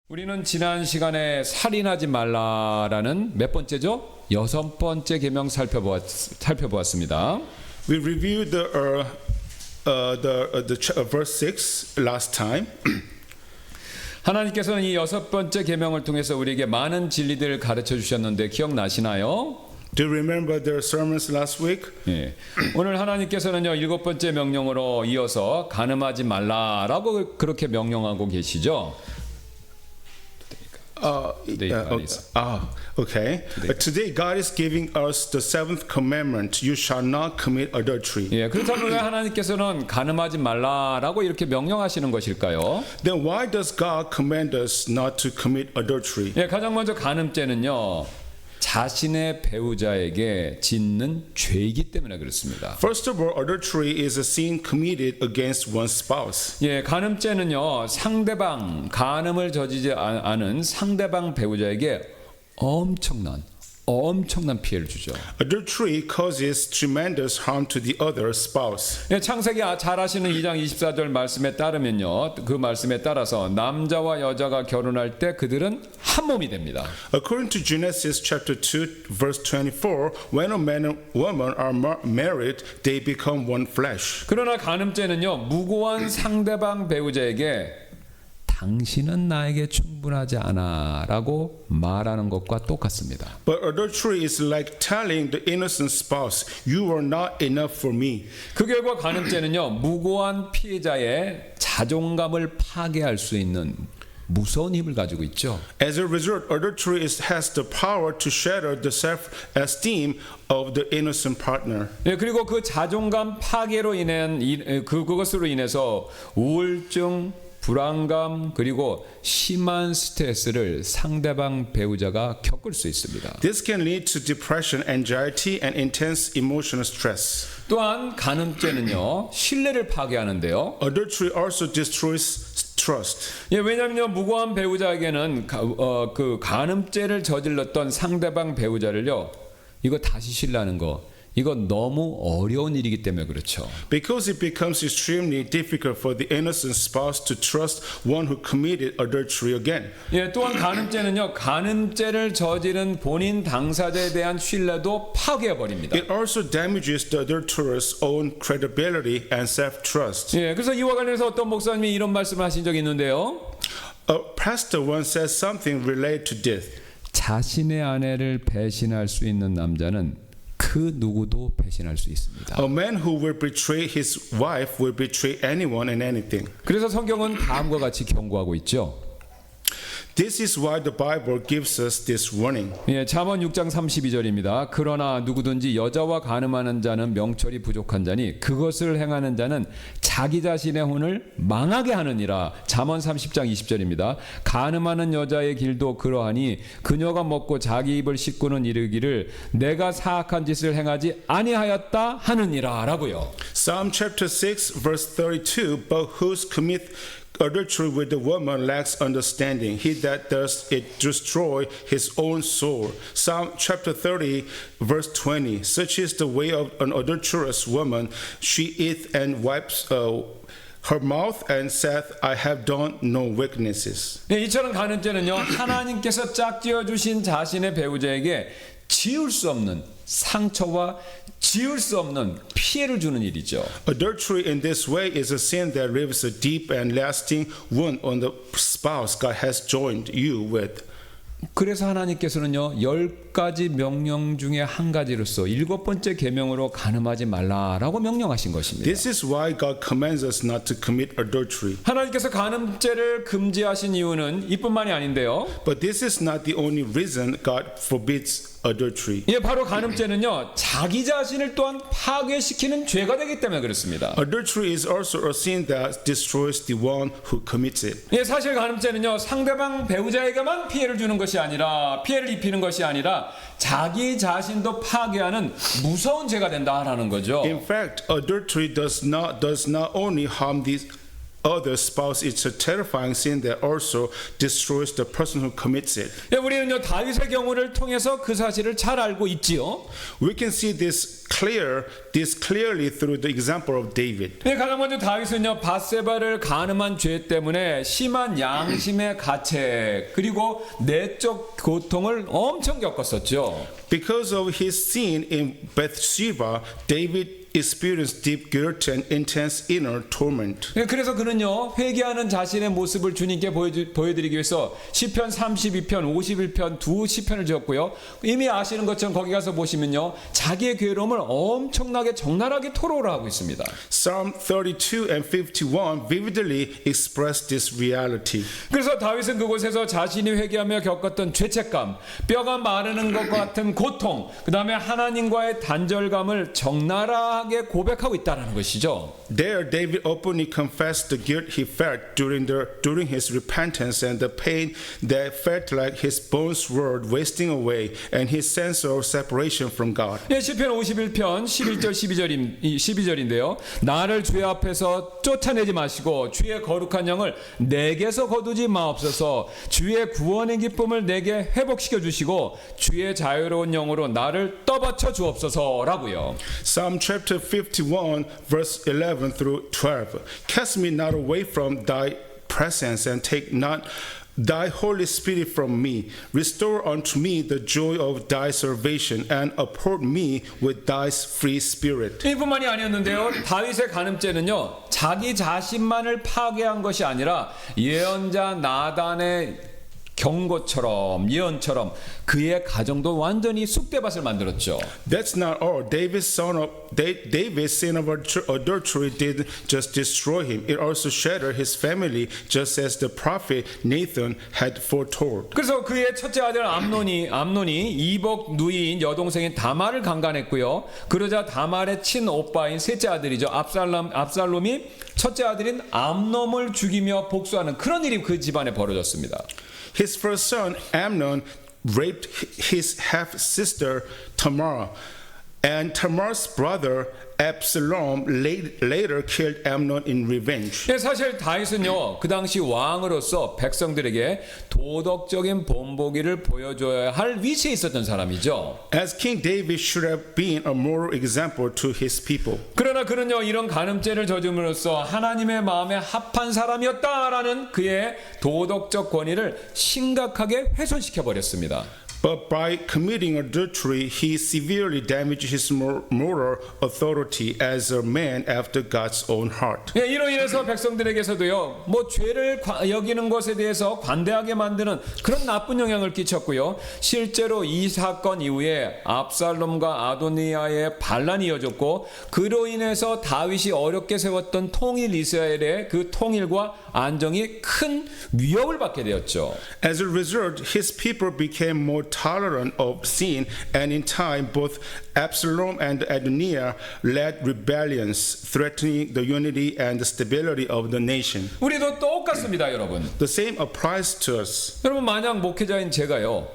우리는 지난 시간에 살인하지 말라라는 몇 번째죠? 6번째 계명 살펴보았습니다. We reviewed the verse 6 last time. 하나님께서는 이 6번째 계명을 통해서 우리에게 많은 진리들을 가르쳐 주셨는데 기억나시나요? Do you remember the sermons last week? 예. 오늘 하나님께서는요 7번째 명령으로 이어서 간음하지 말라라고 그렇게 명령하고 계시죠. Okay. Today God is giving us the seventh commandment. You shall not commit adultery. 예, 그렇다면 왜 하나님께서는 간음하지 말라라고 이렇게 명령하시는 것일까요? Then why does God command us not to commit adultery? 예, 가장 먼저 간음죄는요 자신의 배우자에게 짓는 죄이기 때문에 그렇습니다. First of all, adultery is a sin committed against one's spouse. 예, 간음죄는요 상대방 간음을 저지지 않은 상대방 배우자에게 엄청난 피해를 주죠. Adultery causes tremendous harm to the other spouse. 예, 창세기 잘 아시는 2장 24절 말씀에 따르면요 그 말씀에 따라서 남자와 여자가 결혼할 때 그들은 한 몸이 됩니다. According to Genesis chapter 2 verse 24, when a man and woman are married, they become one flesh. 그러나 간음죄는요 무고한 상대방 배우자에게 당신은 나에게 충분하지 않아라고 말하는 것과 똑같습니다. But adultery is like telling the innocent spouse, you are not enough for me. 그 결과 간음죄는요 무고한 피해자의 자존감을 파괴할 수 있는 무서운 힘을 가지고 있죠. As a result, adultery has the power to shatter the self-esteem of the innocent partner. 예, 그리고 그 자존감 파괴로 인한 그것으로 인해서 우울증, 불안감 그리고 심한 스트레스를 상대방 배우자가 겪을 수 있습니다. This can lead to depression, anxiety, and intense emotional stress. 또한 간음죄는요 신뢰를 파괴하는데요. Adultery also destroys trust. 예, 왜냐하면 무고한 배우자에게는 그 간음죄를 저질렀던 상대방 배우자를요 이거 다시 신뢰하는 거 이거 너무 어려운 일이기 때문에 그렇죠. Because it becomes extremely difficult for the innocent spouse to trust one who committed adultery again. 예, 또한 간음죄는요 간음죄를 저지른 본인 당사자에 대한 신뢰도 파괴해 버립니다. It also damages the adulterer's own credibility and self-trust. 예, 그래서 이와 관련해서 어떤 목사님이 이런 말씀을 하신 적이 있는데요. A pastor once said something related to death. 자신의 아내를 배신할 수 있는 남자는 그 누구도 배신할 수 있습니다. A man who will betray his wife will betray anyone and anything. 그래서 성경은 다음과 같이 경고하고 있죠. This is why the Bible gives us this warning. 예, 잠언 6장 32절입니다. 그러나 누구든지 여자와 간음하는 자는 명철이 부족한 자니 그것을 행하는 자는 자기 자신의 혼을 망하게 하느니라. 잠언 30장 20절입니다. 간음하는 여자의 길도 그러하니 그녀가 먹고 자기 입을 씻고는 이르기를 내가 사악한 짓을 행하지 아니하였다 하느니라라고요. Psalm chapter 6 verse 32, but whose commit adultery with the woman lacks understanding. He that does it destroy his own soul. Psalm chapter 30 verse 20. Such is the way of an adulterous woman. She eateth and wipes her mouth and saith, I have done no weaknesses. 네, 이처럼 간음죄는요 하나님께서 짝지어 주신 자신의 배우자에게 지울 수 없는 상처와 지울 수 없는 피해를 주는 일이죠. Adultery in this way is a sin that leaves a deep and lasting wound on the spouse God has joined you with. 그래서 하나님께서는요 10가지 명령 중에 한 가지로서 7번째 계명으로 간음하지 말라라고 명령하신 것입니다. This is why God commands us not to commit adultery. 하나님께서 간음죄를 금지하신 이유는 이뿐만이 아닌데요. But this is not the only reason God forbids adultery. 예, 바로 간음죄는요 자기 자신을 또한 파괴시키는 죄가 되기 때문에 그렇습니다. Adultery is also a sin that destroys the one who commits it. 예, 사실 간음죄는요 상대방 배우자에게만 피해를 주는 것이 아니라 피해를 입히는 것이 아니라 자기 자신도 파괴하는 무서운 죄가 된다라는 거죠. In fact, adultery does not only harm the other spouse is a terrifying sin that also destroys the person who commits it. 예, 우리는요 다윗의 경우를 통해서 그 사실을 잘 알고 있지요. We can see this clearly through the example of David. 예, 가장 먼저 다윗은요 바세바를 간음한 죄 때문에 심한 양심의 가책 그리고 내적 고통을 엄청 겪었었죠. Because of his sin in Bathsheba, David experienced deep guilt and intense inner torment. 예, 그래서 그는요 회개하는 자신의 모습을 주님께 보여드리기 위해서 시편 32편, 51편 두 시편을 지었고요. 이미 아시는 것처럼 거기 가서 보시면요 자기의 괴로움을 엄청나게 적나라하게 토로를 하고 있습니다. Psalm 32 and 51 vividly express this reality. 그래서 다윗은 그곳에서 자신이 회개하며 겪었던 죄책감, 뼈가 마르는 것과 같은 고통, 그 다음에 하나님과의 단절감을 적나라하게 고백하고 있다는 것이죠. There, David openly confessed the guilt he felt during his repentance and the pain that felt like his bones were wasting away and his sense of separation from God. 예, 시편 51편 11절 12절인데요. 나를 주의 앞에서 쫓아내지 마시고 주의 거룩한 영을 내게서 거두지 마옵소서. 주의 구원의 기쁨을 내게 회복시켜 주시고 주의 자유로운 영으로 나를 떠받쳐 주옵소서라고요. Psalm chapter 51 verse 11 through 12. Cast me not away from thy presence and take not thy Holy Spirit from me. Restore unto me the joy of thy salvation and uphold me with thy free spirit. 이뿐만이 아니었는데요. 다윗의 간음죄는요. 자기 자신만을 파괴한 것이 아니라 예언자 나단의 경고처럼 예언처럼 그의 가정도 완전히 쑥대밭을 만들었죠. That's not all. David's sin of adultery didn't just destroy him. It also shattered his family, just as the prophet Nathan had foretold. 그래서 그의 첫째 아들 암논이 이복 누이인 여동생인 다말을 강간했고요. 그러자 다말의 친오빠인 셋째 아들이죠. 압살롬이 첫째 아들인 암놈을 죽이며 복수하는 그런 일이 그 집안에 벌어졌습니다. His first son, Amnon, raped his half-sister Tamar, and Tamar's brother Absalom later killed Amnon in revenge. 예, 사실 다윗은요 그 당시 왕으로서 백성들에게 도덕적인 본보기를 보여줘야 할 위치에 있었던 사람이죠. As King David should have been a moral example to his people. 그러나 그는요 이런 간음죄를 저지름으로써 하나님의 마음에 합한 사람이었다라는 그의 도덕적 권위를 심각하게 훼손시켜 버렸습니다. But by committing adultery, he severely damaged his moral authority as a man after God's own heart. 예, 이로 인해서 백성들에게서도요, 뭐 죄를 여기는 것에 대해서 관대하게 만드는 그런 나쁜 영향을 끼쳤고요. 실제로 이 사건 이후에 압살롬과 아도니아의 반란이 이어졌고, 그로 인해서 다윗이 어렵게 세웠던 통일 이스라엘의 그 통일과 안정이 큰 위협을 받게 되었죠. As a result, his people became more tolerant of sin, and in time, both Absalom and Adoniah led rebellions, threatening the unity and the stability of the nation. 우리도 똑같습니다, 여러분. The same applies to us. 여러분, 만약 목회자인 제가요,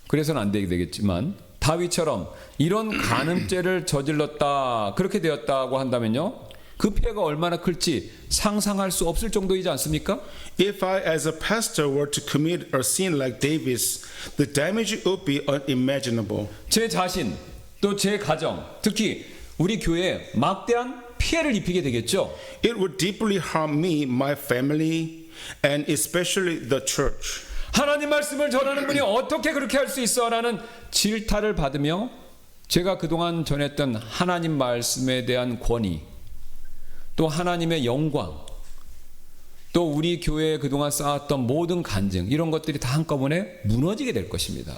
그래서는 안 되겠지만 다윗처럼 이런 간음죄를 저질렀다, 그렇게 되었다고 한다면요, 그 피해가 얼마나 클지 상상할 수 없을 정도이지 않습니까? If I, as a pastor, were to commit a sin like David's, the damage would be unimaginable. 제 자신, 또 제 가정, 특히 우리 교회에 막대한 피해를 입히게 되겠죠. It would deeply harm me, my family, and especially the church. 하나님 말씀을 전하는 분이 어떻게 그렇게 할 수 있어? 라는 질타를 받으며 제가 그동안 전했던 하나님 말씀에 대한 권위, 또 하나님의 영광, 또 우리 교회에 그동안 쌓았던 모든 간증, 이런 것들이 다 한꺼번에 무너지게 될 것입니다.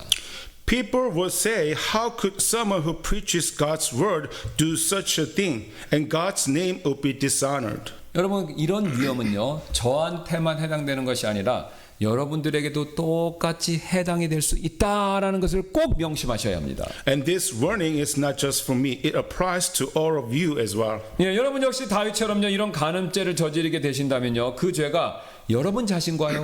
People will say, how could someone who preaches God's word do such a thing, and God's name will be dishonored? 여러분, 이런 위험은요, 저한테만 해당되는 것이 아니라 여러분들에게도 똑같이 해당이 될 수 있다라는 것을 꼭 명심하셔야 합니다. And this warning is not just for me, it applies to all of you as well. 예, 여러분 역시 다윗처럼요, 이런 간음죄를 저지르게 되신다면요, 그 죄가 여러분 자신과요,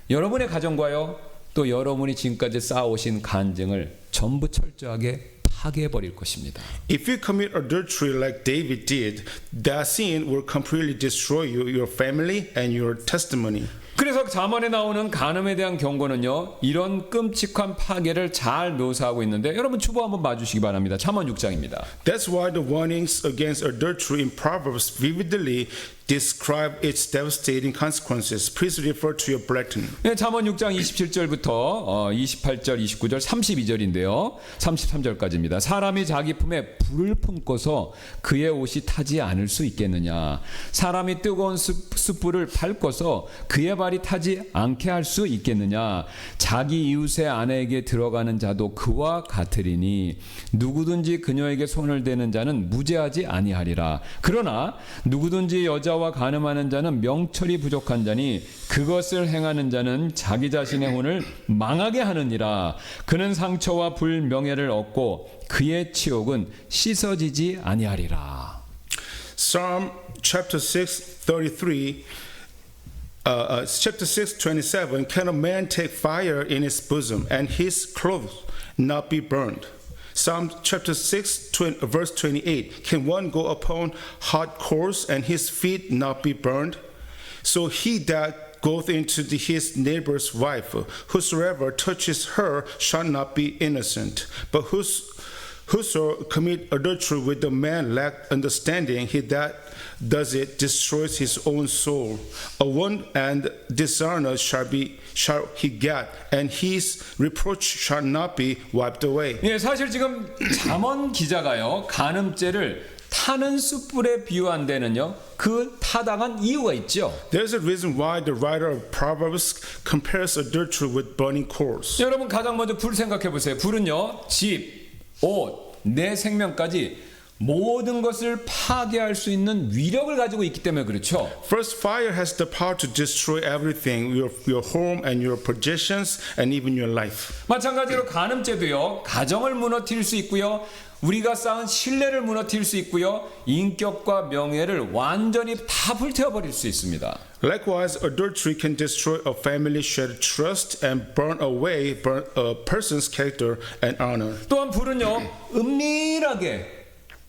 여러분의 가정과요, 또 여러분이 지금까지 쌓아오신 간증을 전부 철저하게 파괴해 버릴 것입니다. If you commit adultery like David did, that sin will completely destroy you, your family, and your testimony. 그래서 잠언에 나오는 간음에 대한 경고는요, 이런 끔찍한 파괴를 잘 묘사하고 있는데 여러분 주보 한번 봐주시기 바랍니다. 잠언 6장입니다. That's why the warnings against adultery in Proverbs vividly describe its devastating consequences. Please refer to your bulletin. 네, 잠언 6장 27절부터 28절, 29절, 32절인데요. 33절까지입니다. 사람이 자기 품에 불을 품고서 그의 옷이 타지 않을 수 있겠느냐. 사람이 뜨거운 숯불을 밟고서 그의 발이 타지 않게 할 수 있겠느냐. 자기 이웃의 아내에게 들어가는 자도 그와 같으리니 누구든지 그녀에게 손을 대는 자는 무죄하지 아니하리라. 그러나 누구든지 여자와 간음하는 자는 명철이 부족한 자니 그것을 행하는 자는 자기 자신의 혼을 망하게 하느니라. 그는 상처와 불명예를 얻고 그의 치욕은 씻어지지 아니하리라. Psalm chapter 6:33. Chapter 6:27. Can a man take fire in his bosom and his clothes not be burned? Psalm chapter 6, verse 28. Can one go upon hot coals and his feet not be burned? So he that goeth into his neighbor's wife, whosoever touches her shall not be innocent. But whoso commit adultery with the man lack understanding, he that does it destroys his own soul. A wound and dishonor shall he get, and his reproach shall not be wiped away. 예, 사실 지금 잠언 기자가요, 간음죄를 타는 숯불에 비유한 데는요, 그 타당한 이유가 있죠. There's a reason why the writer of Proverbs compares adultery with burning coals. 여러분 가장 먼저 불 생각해 보세요. 불은요, 집, 옷, 내 생명까지 모든 것을 파괴할 수 있는 위력을 가지고 있기 때문에 그렇죠. First, fire has the power to destroy everything, your home and your possessions and even your life. 마찬가지로 간음죄도요, 가정을 무너뜨릴 수 있고요, 우리가 쌓은 신뢰를 무너뜨릴 수 있고요, 인격과 명예를 완전히 다 불태워버릴 수 있습니다. Likewise, adultery can destroy a family's shared trust and burn away a person's character and honor. 또한 불은요, 은밀하게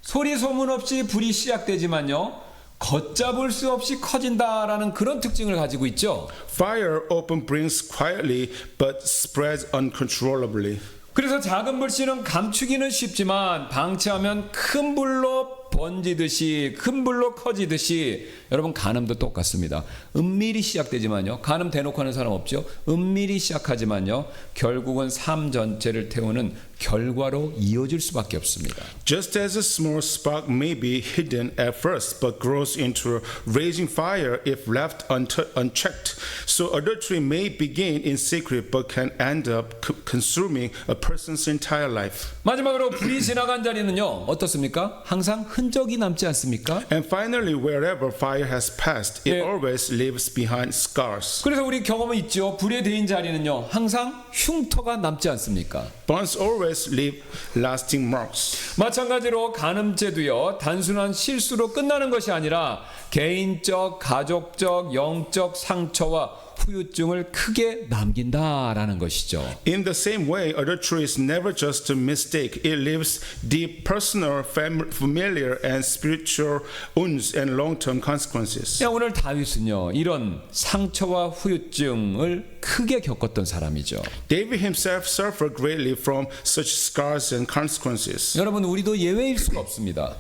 소리 소문 없이 불이 시작되지만요, 걷잡을 수 없이 커진다라는 그런 특징을 가지고 있죠. Fire often brings quietly but spreads uncontrollably. 그래서 작은 불씨는 감추기는 쉽지만 방치하면 큰 불로 번지듯이, 큰 불로 커지듯이 여러분 간음도 똑같습니다. 은밀히 시작되지만요, 간음 대놓고 하는 사람 없죠. 은밀히 시작하지만요, 결국은 삶 전체를 태우는 결과로 이어질 수밖에 없습니다. Just as a small spark may be hidden at first but grows into a raging fire if left unchecked, so adultery may begin in secret but can end up consuming a person's entire life. 마지막으로 불이 지나간 자리는요, 어떻습니까? 항상 흔적이 남지 않습니까? And finally, wherever fire has passed, it 예. always leaves behind scars. 그래서 우리 경험은 있죠. 불에 데인 자리는요, 항상 흉터가 남지 않습니까? Burns always leave lasting marks. 마찬가지로 간음죄도요, 단순한 실수로 끝나는 것이 아니라 개인적, 가족적, 영적 상처와 후유증을 크게 남긴다라는 것이죠. In the same way, adultery is never just a mistake. It leaves deep personal, familiar, and spiritual wounds and long-term consequences. 오늘 다윗은요, 이런 상처와 후유증을 크게 겪었던 사람이죠. David himself suffered greatly from such scars and consequences. 여러분, 우리도 예외일 수가 없습니다.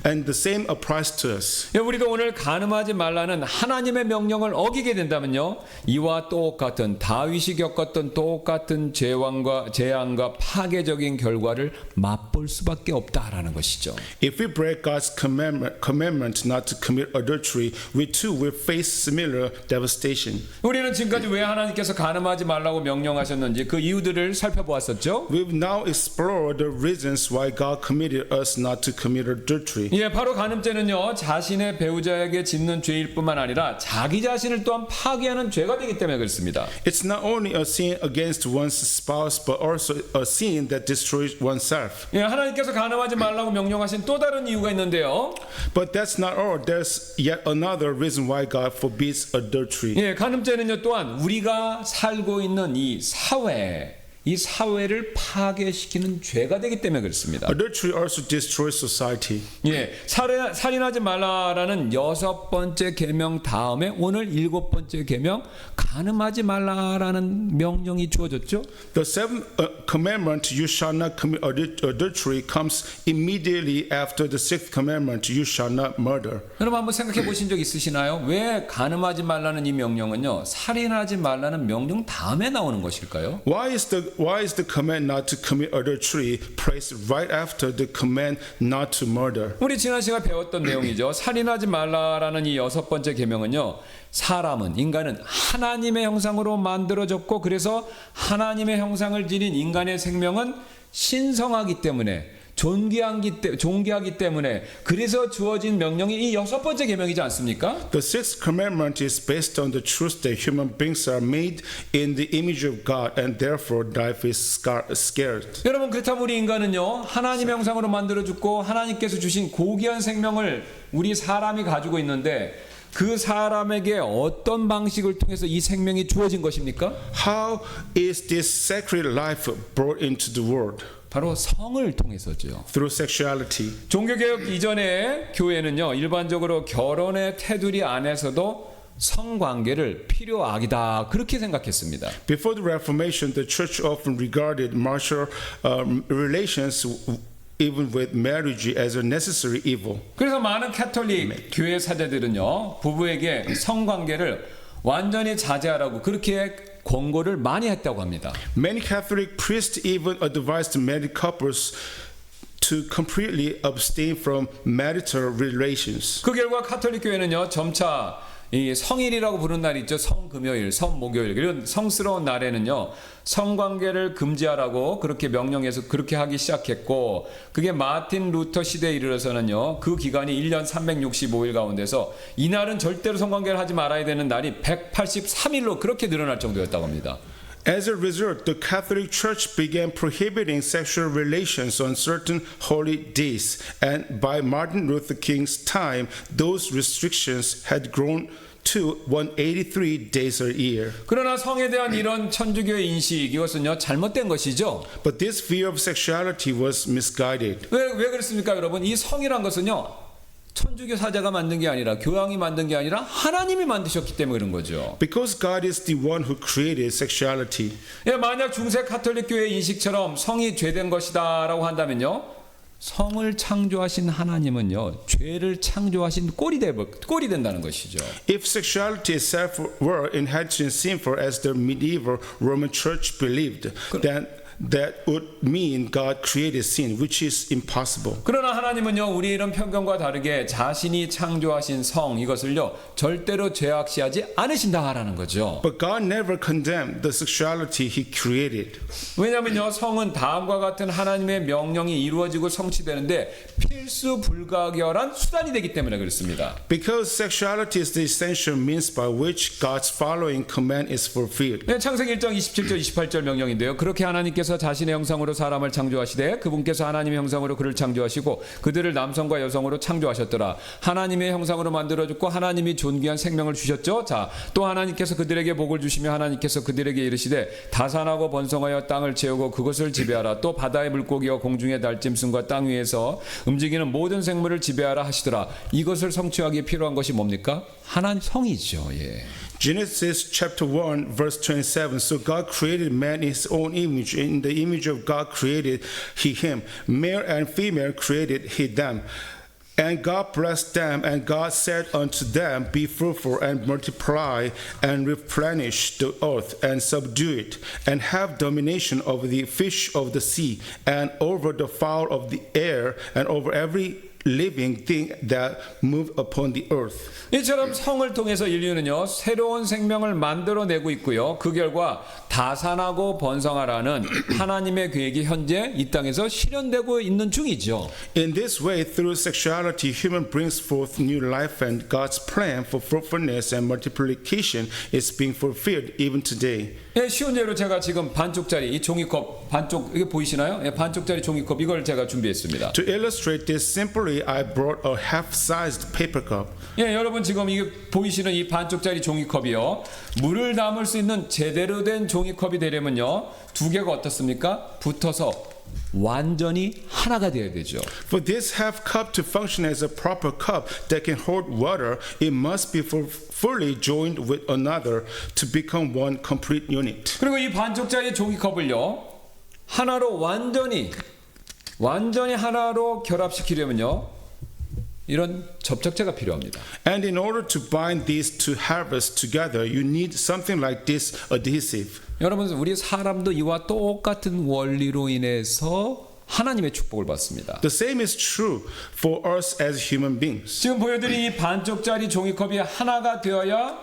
And the same applies to us. 우리도 오늘 간음하지 말라는 하나님의 명령을 어기게 된다면요, 이와 똑같은 다윗이 겪었던 똑같은 재앙과 파괴적인 결과를 맛볼 수밖에 없다라는 것이죠. If we break God's commandment not to commit adultery, we too will face similar devastation. 우리는 지금까지 왜 하나님께서 간음하지 말라고 명령하셨는지 그 이유들을 살펴보았었죠. We've now explored the reasons why God commanded us not to commit adultery. 예, 바로 간음죄는요, 자신의 배우자에게 짓는 죄일 뿐만 아니라 자기 자신을 또한 파괴하는 죄가 되기 때문에 그렇습니다. It's not only a sin against one's spouse, but also a sin that destroys oneself. 예, 하나님께서 간음하지 말라고 명령하신 또 다른 이유가 있는데요. But that's not all. There's yet another reason why God forbids adultery. 예, 간음죄는요, 또한 우리가 살고 있는 이 사회, 이 사회를 파괴시키는 죄가 되기 때문에 그렇습니다. Adultery also destroys society. 예, 살인하지 말라라는 6번째 계명 다음에 오늘 7번째 계명 간음하지 말라라는 명령이 주어졌죠. The seventh commandment, you shall not commit adultery, comes immediately after the sixth commandment, you shall not murder. 여러분 한번 생각해 보신 적 있으시나요? 왜 간음하지 말라는 이 명령은요, 살인하지 말라는 명령 다음에 나오는 것일까요? Why is the command not to commit adultery placed right after the command not to murder? 우리 지난 시간 배웠던 내용이죠. 살인하지 말라라는 이 6번째 계명은요, 사람은, 인간은 하나님의 형상으로 만들어졌고, 그래서 하나님의 형상을 지닌 인간의 생명은 신성하기 때문에, 존귀하기 때문에, 그래서 주어진 명령이 이 6번째 계명이지 않습니까? The sixth commandment is based on the truth that human beings are made in the image of God and therefore life is scared. 여러분, 그렇다면 우리 인간은요, 하나님의 형상으로 만들어졌고 하나님께서 주신 고귀한 생명을 우리 사람이 가지고 있는데, 그 사람에게 어떤 방식을 통해서 이 생명이 주어진 것입니까? How is this sacred life brought into the world? 바로 성을 통해서죠. Through sexuality. 종교개혁 이전에 교회는요, 일반적으로 결혼의 테두리 안에서도 성관계를 필요악이다, 그렇게 생각했습니다. Before the Reformation, the church often regarded marital relations even with marriage as a necessary evil. 그래서 많은 캐톨릭 교회 사제들은요, 부부에게 성관계를 완전히 자제하라고 그렇게 권고를 많이 했다고 합니다. Many Catholic priests even advised married couples to completely abstain from marital relations. 그 결과 카톨릭 교회는요, 점차 이 성일이라고 부르는 날이 있죠. 성금요일, 성목요일, 이런 성스러운 날에는요, 성관계를 금지하라고 그렇게 명령해서 그렇게 하기 시작했고, 그게 마틴 루터 시대에 이르러서는요, 그 기간이 1년 365일 가운데서 이날은 절대로 성관계를 하지 말아야 되는 날이 183일로 그렇게 늘어날 정도였다고 합니다. As a result, the Catholic Church began prohibiting sexual relations on certain holy days, and by Martin Luther King's time, those restrictions had grown to 183 days a year. 그러나 성에 대한 이런 천주교의 인식, 이것은요, 잘못된 것이죠. But this view of sexuality was misguided. 왜 그렇습니까, 여러분? 이 성이란 것은요, 천주교 사자가 만든 게 아니라, 교황이 만든 게 아니라 하나님이 만드셨기 때문에 그런 거죠. Because God is the one who created sexuality. 예, 만약 중세 카톨릭 교회 인식처럼 성이 죄된 것이다라고 한다면요, 성을 창조하신 하나님은요, 죄를 창조하신 꼴이 된다는 것이죠. If sexuality itself were inherently sinful, as the medieval Roman Church believed, then that would mean God created sin, which is impossible. 그러나 하나님은요, 우리 이런 편견과 다르게 자신이 창조하신 성, 이것을요, 절대로 죄악시하지 않으신다라는 거죠. But God never condemned the sexuality He created. 왜냐하면요, 성은 다음과 같은 하나님의 명령이 이루어지고 성취되는데 필수 불가결한 수단이 되기 때문에 그렇습니다. Because sexuality is the essential means by which God's following command is fulfilled. 네, 창세기 1장 27절 28절 명령인데요, 그렇게 하나님께서 자신의 형상으로 사람을 창조하시되 그분께서 하나님의 형상으로 그를 창조하시고 그들을 남성과 여성으로 창조하셨더라. 하나님의 형상으로 만들어졌고 하나님이 존귀한 생명을 주셨죠. 자, 또 하나님께서 그들에게 복을 주시며 하나님께서 그들에게 이르시되 다산하고 번성하여 땅을 채우고 그것을 지배하라. 또 바다의 물고기와 공중의 달짐승과 땅 위에서 움직이는 모든 생물을 지배하라 하시더라. 이것을 성취하기에 필요한 것이 뭡니까? 하나님 성이죠. 예. Genesis chapter 1 verse 27. So God created man in his own image. In the image of God created he him. Male and female created he them. And God blessed them, and God said unto them, Be fruitful and multiply and replenish the earth and subdue it, and have domination over the fish of the sea and over the fowl of the air and over every living thing that move upon the earth. 이처럼 성을 통해서 인류는요, 새로운 생명을 만들어내고 있고요, 그 결과 다산하고 번성하라는 하나님의 계획이 현재 이 땅에서 실현되고 있는 중이죠. In this way, through sexuality, human brings forth new life, and God's plan for fruitfulness and multiplication is being fulfilled even today. 예, 쉬운 예로 제가 지금 반쪽짜리 이 종이컵 반쪽 이게 보이시나요? 예, 반쪽짜리 종이컵 이걸 제가 준비했습니다. To illustrate this simply, I brought a half-sized paper cup. 예, 여러분 지금 이게 보이시는 이 반쪽짜리 종이컵이요. 물을 담을 수 있는 제대로 된 종이컵이 되려면요. 두 개가 어떻습니까? 붙어서 완전히 하나가 되어야 되죠. For this half cup to function as a proper cup that can hold water, it must be fully joined with another to become one complete unit. 그리고 이 반쪽짜리 종이컵을요. 하나로 완전히 하나로 결합시키려면요. 이런 접착제가 필요합니다. And in order to bind these two halves together, you need something like this adhesive. 여러분 우리 사람도 이와 똑같은 원리로 인해서 하나님의 축복을 받습니다. The same is true for us as human beings. 지금 보여드린 이 반쪽짜리 종이컵이 하나가 되어야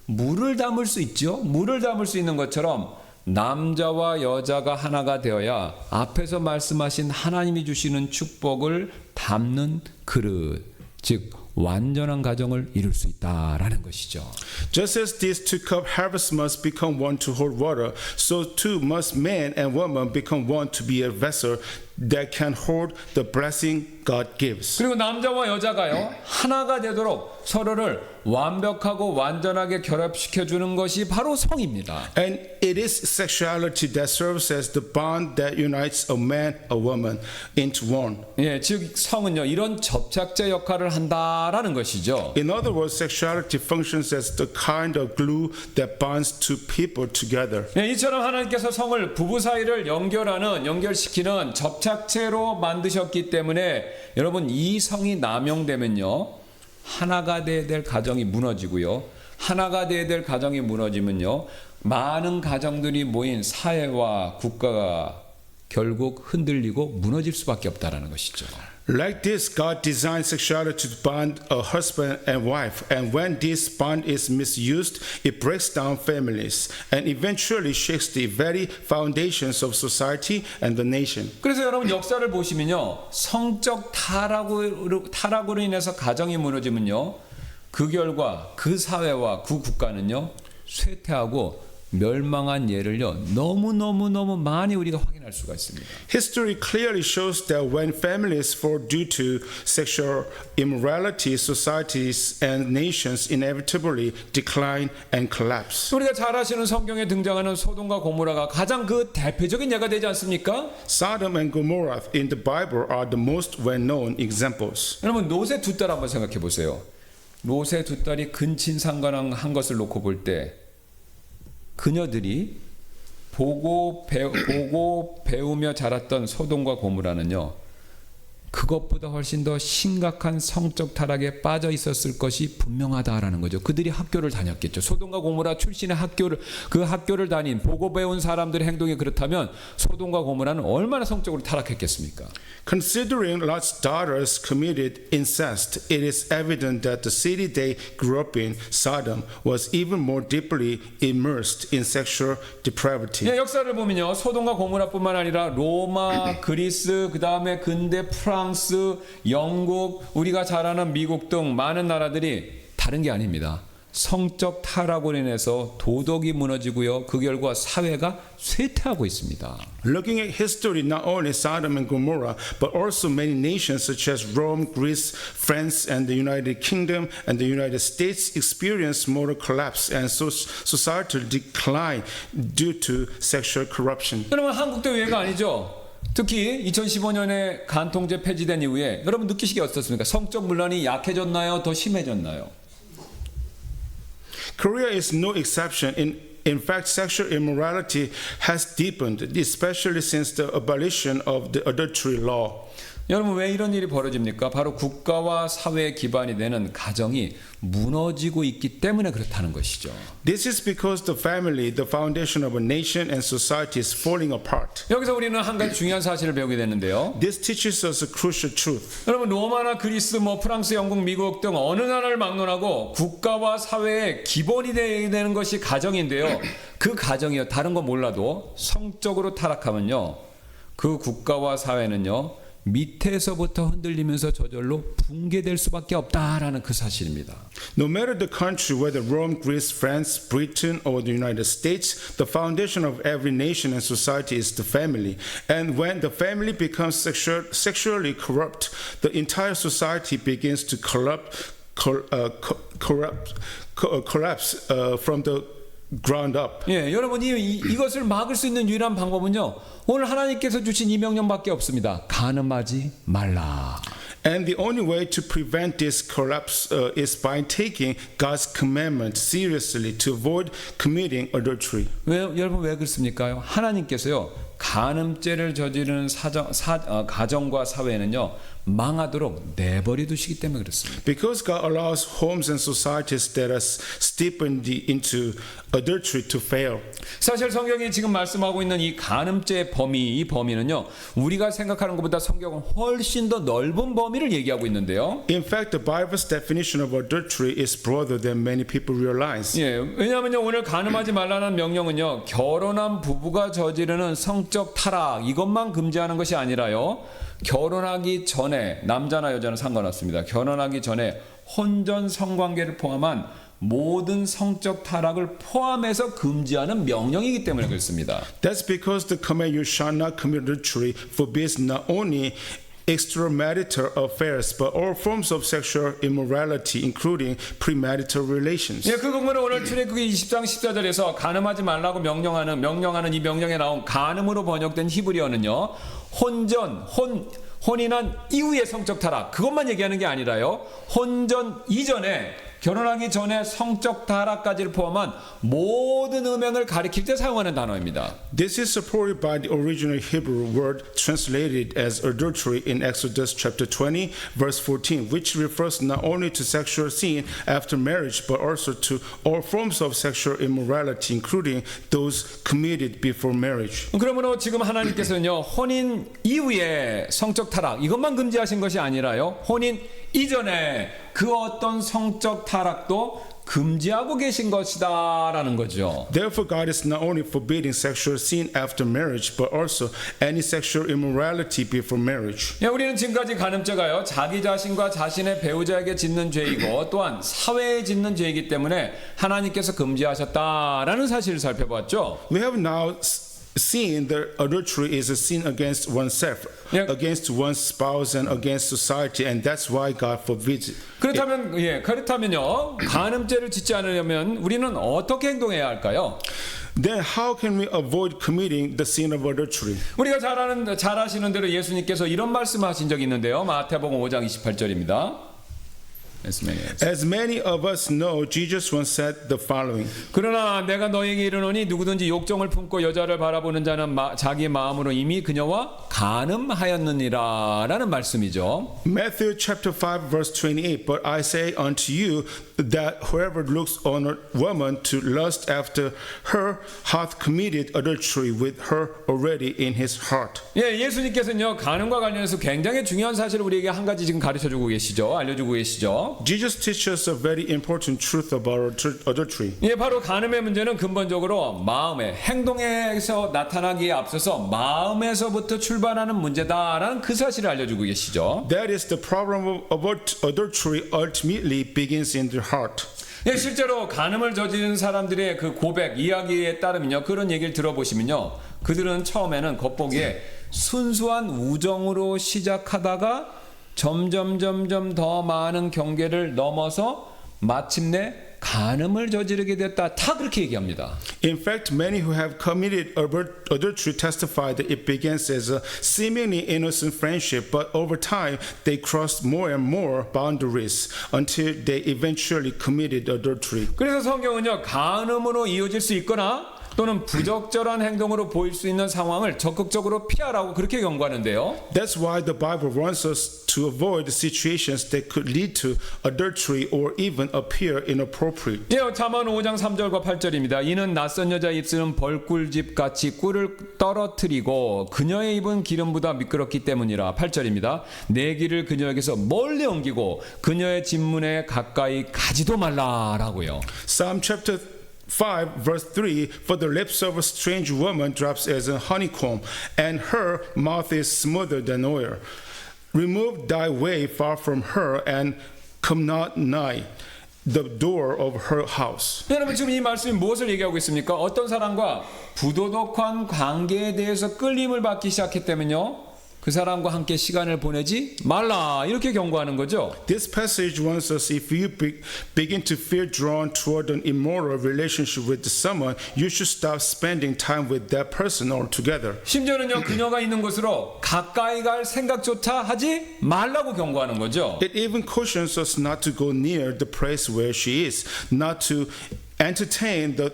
물을 담을 수 있죠. 물을 담을 수 있는 것처럼 남자와 여자가 하나가 되어야 앞에서 말씀하신 하나님이 주시는 축복을 담는 그릇, 즉 완전한 가정을 이룰 수 있다라는 것이죠. Just as these two cup halves must become one to hold water, so too must man and woman become one to be a vessel that can hold the blessing God gives. 그리고 남자와 여자가요 하나가 되도록 서로를 완벽하고 완전하게 결합시켜 주는 것이 바로 성입니다. And it is sexuality that serves as the bond that unites a man, a woman into one. 예, 즉 성은요 이런 접착제 역할을 한다라는 것이죠. In other words, sexuality functions as the kind of glue that binds two people together. 예, 이처럼 하나님께서 성을 부부 사이를 연결시키는 접착제로 만드셨기 때문에 여러분 이 성이 남용되면요 하나가 돼야 될 가정이 무너지고요 하나가 돼야 될 가정이 무너지면요 많은 가정들이 모인 사회와 국가가 결국 흔들리고 무너질 수밖에 없다라는 것이죠. Like this, God designed sexuality to bind a husband and wife, and when this bond is misused, it breaks down families and eventually shakes the very foundations of society and the nation. 그래서 여러분 역사를 보시면요 성적 타락으로 인해서 가정이 무너지면요 그 결과 그 사회와 그 국가는요 쇠퇴하고 멸망한 예를요 너무 많이 우리가 확인할 수가 있습니다. History clearly shows that when families fall due to sexual immorality, societies and nations inevitably decline and collapse. 우리가 잘 아시는 성경에 등장하는 소돔과 고모라가 가장 그 대표적인 예가 되지 않습니까? Sodom and Gomorrah in the Bible are the most well-known examples. 여러분 롯의 두 딸 한번 생각해 보세요. 롯의 두 딸이 근친상간한 것을 놓고 볼 때 그녀들이 보고 배우며 자랐던 소돔과 고모라는요 그것보다 훨씬 더 심각한 성적 타락에 빠져 있었을 것이 분명하다라는 거죠. 그들이 학교를 다녔겠죠. 소돔과 고모라 출신의 그 학교를 다닌 보고 배운 사람들의 행동이 그렇다면 소돔과 고모라는 얼마나 성적으로 타락했겠습니까? Considering Lot's daughters committed incest, it is evident that the city they grew up in, Sodom, was even more deeply immersed in sexual depravity. 예, 역사를 보면요 소돔과 고모라뿐만 아니라 로마, 그리스, 그 다음에 근대 프랑스, 영국, 우리가 잘 아는 미국 등 많은 나라들이 다른 게 아닙니다. 성적 타락으로 인해서 도덕이 무너지고요. 그 결과 사회가 쇠퇴하고 있습니다. Looking at history, not only Sodom and Gomorrah, but also many nations such as Rome, Greece, France, and the United Kingdom and the United States experienced moral collapse and societal decline due to sexual corruption. 여러분 한국도 예가 아니죠. 특히 2015년에 간통죄 폐지된 이후에 여러분 느끼시기 어떻습니까? 성적 문란이 약해졌나요? 더 심해졌나요? Korea is no exception. In fact, sexual immorality has deepened, especially since the abolition of the adultery law. 여러분 왜 이런 일이 벌어집니까? 바로 국가와 사회의 기반이 되는 가정이 무너지고 있기 때문에 그렇다는 것이죠. This is because the family, the foundation of a nation and society is falling apart. 여기서 우리는 한 가지 중요한 사실을 배우게 되는데요. This teaches us a crucial truth. 여러분 로마나 그리스, 프랑스, 영국, 미국 등 어느 나라를 막론하고 국가와 사회의 기본이 되는 것이 가정인데요. 그 가정이요 다른 거 몰라도 성적으로 타락하면요 그 국가와 사회는요 밑에서부터 흔들리면서 저절로 붕괴될 수밖에 없다라는 그 사실입니다. No matter the country, whether Rome, Greece, France, Britain, or the United States, the foundation of every nation and society is the family. And when the family becomes sexually corrupt, the entire society begins to collapse from the ground up. 예, 여러분 이것을 막을 수 있는 유일한 방법은요. 오늘 하나님께서 주신 이 명령밖에 없습니다. 간음하지 말라. And the only way to prevent this collapse is by taking God's commandment seriously to avoid committing adultery. 여러분 왜 그렇습니까? 하나님께서요. 간음죄를 저지르는 가정과 사회는요. 망하도록 내버려 두시기 때문에 그렇습니다. Because God allows homes and societies that are steeped into adultery to fail. 사실 성경이 지금 말씀하고 있는 이 간음죄의 이 범위는요. 우리가 생각하는 것보다 성경은 훨씬 더 넓은 범위를 얘기하고 있는데요. In fact, the Bible's definition of adultery is broader than many people realize. 예, 왜냐하면요. 오늘 간음하지 말라는 명령은요. 결혼한 부부가 저지르는 성적 타락 이것만 금지하는 것이 아니라요. 결혼하기 전에 남자나 여자는 상관없습니다. 결혼하기 전에 혼전 성관계를 포함한 모든 성적 타락을 포함해서 금지하는 명령이기 때문에 그렇습니다. That's because the command you shall not commit adultery forbids not only extramarital affairs but all forms of sexual immorality including premarital relations. 예, 그 부분은 오늘 출애굽기 20장 14절에서 간음하지 말라고 명령하는 이 명령에 나온 간음으로 번역된 히브리어는요. 혼인한 이후의 성적 타락 그것만 얘기하는 게 아니라요. 혼전 이전에 결혼하기 전에 성적 타락까지를 포함한 모든 음행을 가리킬 때 사용하는 단어입니다. This is supported by the original Hebrew word translated as adultery in Exodus chapter 20 verse 14, which refers not only to sexual sin after marriage but also to all forms of sexual immorality, including those committed before marriage. 그러므로 지금 하나님께서는요. 혼인 이후에 성적 타락 이것만 금지하신 것이 아니라요. 혼인 이전에 그 어떤 성적 타락도 금지하고 계신 것이다라는 거죠. Therefore, God is not only forbidding sexual sin after marriage, but also any sexual immorality before marriage. 예, 우리는 지금까지 간음죄가요. 자기 자신과 자신의 배우자에게 짓는 죄이고 또한 사회에 짓는 죄이기 때문에 하나님께서 금지하셨다라는 사실을 살펴봤죠. We have now seen that adultery is a sin against oneself, Yeah. against one's spouse, and against society, and that's why God forbids it. 그렇다면요. 간음죄를 짓지 않으려면 우리는 어떻게 행동해야 할까요? Then how can we avoid committing the sin of adultery? 우리가 잘 아시는 대로 예수님께서 이런 말씀하신 적이 있는데요. 마태복음 5장 28절입니다. As many of us know, Jesus once said the following. 그러나 내가 너에게 이르노니 누구든지 욕정을 품고 여자를 바라보는 자는 자기 마음으로 이미 그녀와 간음하였느니라 라는 말씀이죠. Matthew chapter 5 verse 28, but I say unto you that whoever looks on a woman to lust after her hath committed adultery with her already in his heart. 예, 예수님께서는요 간음과 관련해서 굉장히 중요한 사실을 우리에게 한 가지 지금 가르쳐주고 계시죠. 알려주고 계시죠. Jesus teaches a very important truth about adultery. 예, 바로 간음의 문제는 근본적으로 마음의 행동에서 나타나기에 앞서서 마음에서부터 출발하는 문제다라는 그 사실을 알려주고 계시죠. That is the problem of adultery ultimately begins in the heart. 예, 실제로 간음을 저지른 사람들의 그 고백 이야기에 따르면요 그런 얘기를 들어보시면요 그들은 처음에는 겉보기에 순수한 우정으로 시작하다가 점점 더 많은 경계를 넘어서 마침내 간음을 저지르게 됐다. 다 그렇게 얘기합니다. In fact, many who have committed adultery testify that it begins as a seemingly innocent friendship, but over time they crossed more and more boundaries until they eventually committed adultery. 그래서 성경은요 간음으로 이어질 수 있거나 또는 부적절한 행동으로 보일 수 있는 상황을 적극적으로 피하라고 그렇게 경고하는데요. That's why the Bible wants us to avoid situations that could lead to adultery or even appear inappropriate. 예, 잠언 5장 3절과 8절입니다. 이는 낯선 여자 입술은 벌꿀집 같이 꿀을 떨어뜨리고 그녀의 입은 기름보다 미끄럽기 때문이라. 8절입니다. 내 길을 그녀에게서 멀리 옮기고 그녀의 집문에 가까이 가지도 말라라고요. Psalm chapter 5 verse 3, for the lips of a strange woman drops as a honeycomb, and her mouth is smoother than oil. Remove thy way far from her, and come not nigh the door of her house. 여러분 지금 이 말씀이 무엇을 얘기하고 있습니까? 어떤 사람과 부도덕한 관계에 대해서 끌림을 받기 시작했다면요, 그 사람과 함께 시간을 보내지 말라, 이렇게 경고하는 거죠. This passage warns us if you begin to feel drawn toward an immoral relationship with someone, you should stop spending time with that person altogether. 심지어는요, 그녀가 있는 곳으로 가까이 갈 생각조차 하지 말라고 경고하는 거죠. It even cautions us not to go near the place where she is, not to entertain the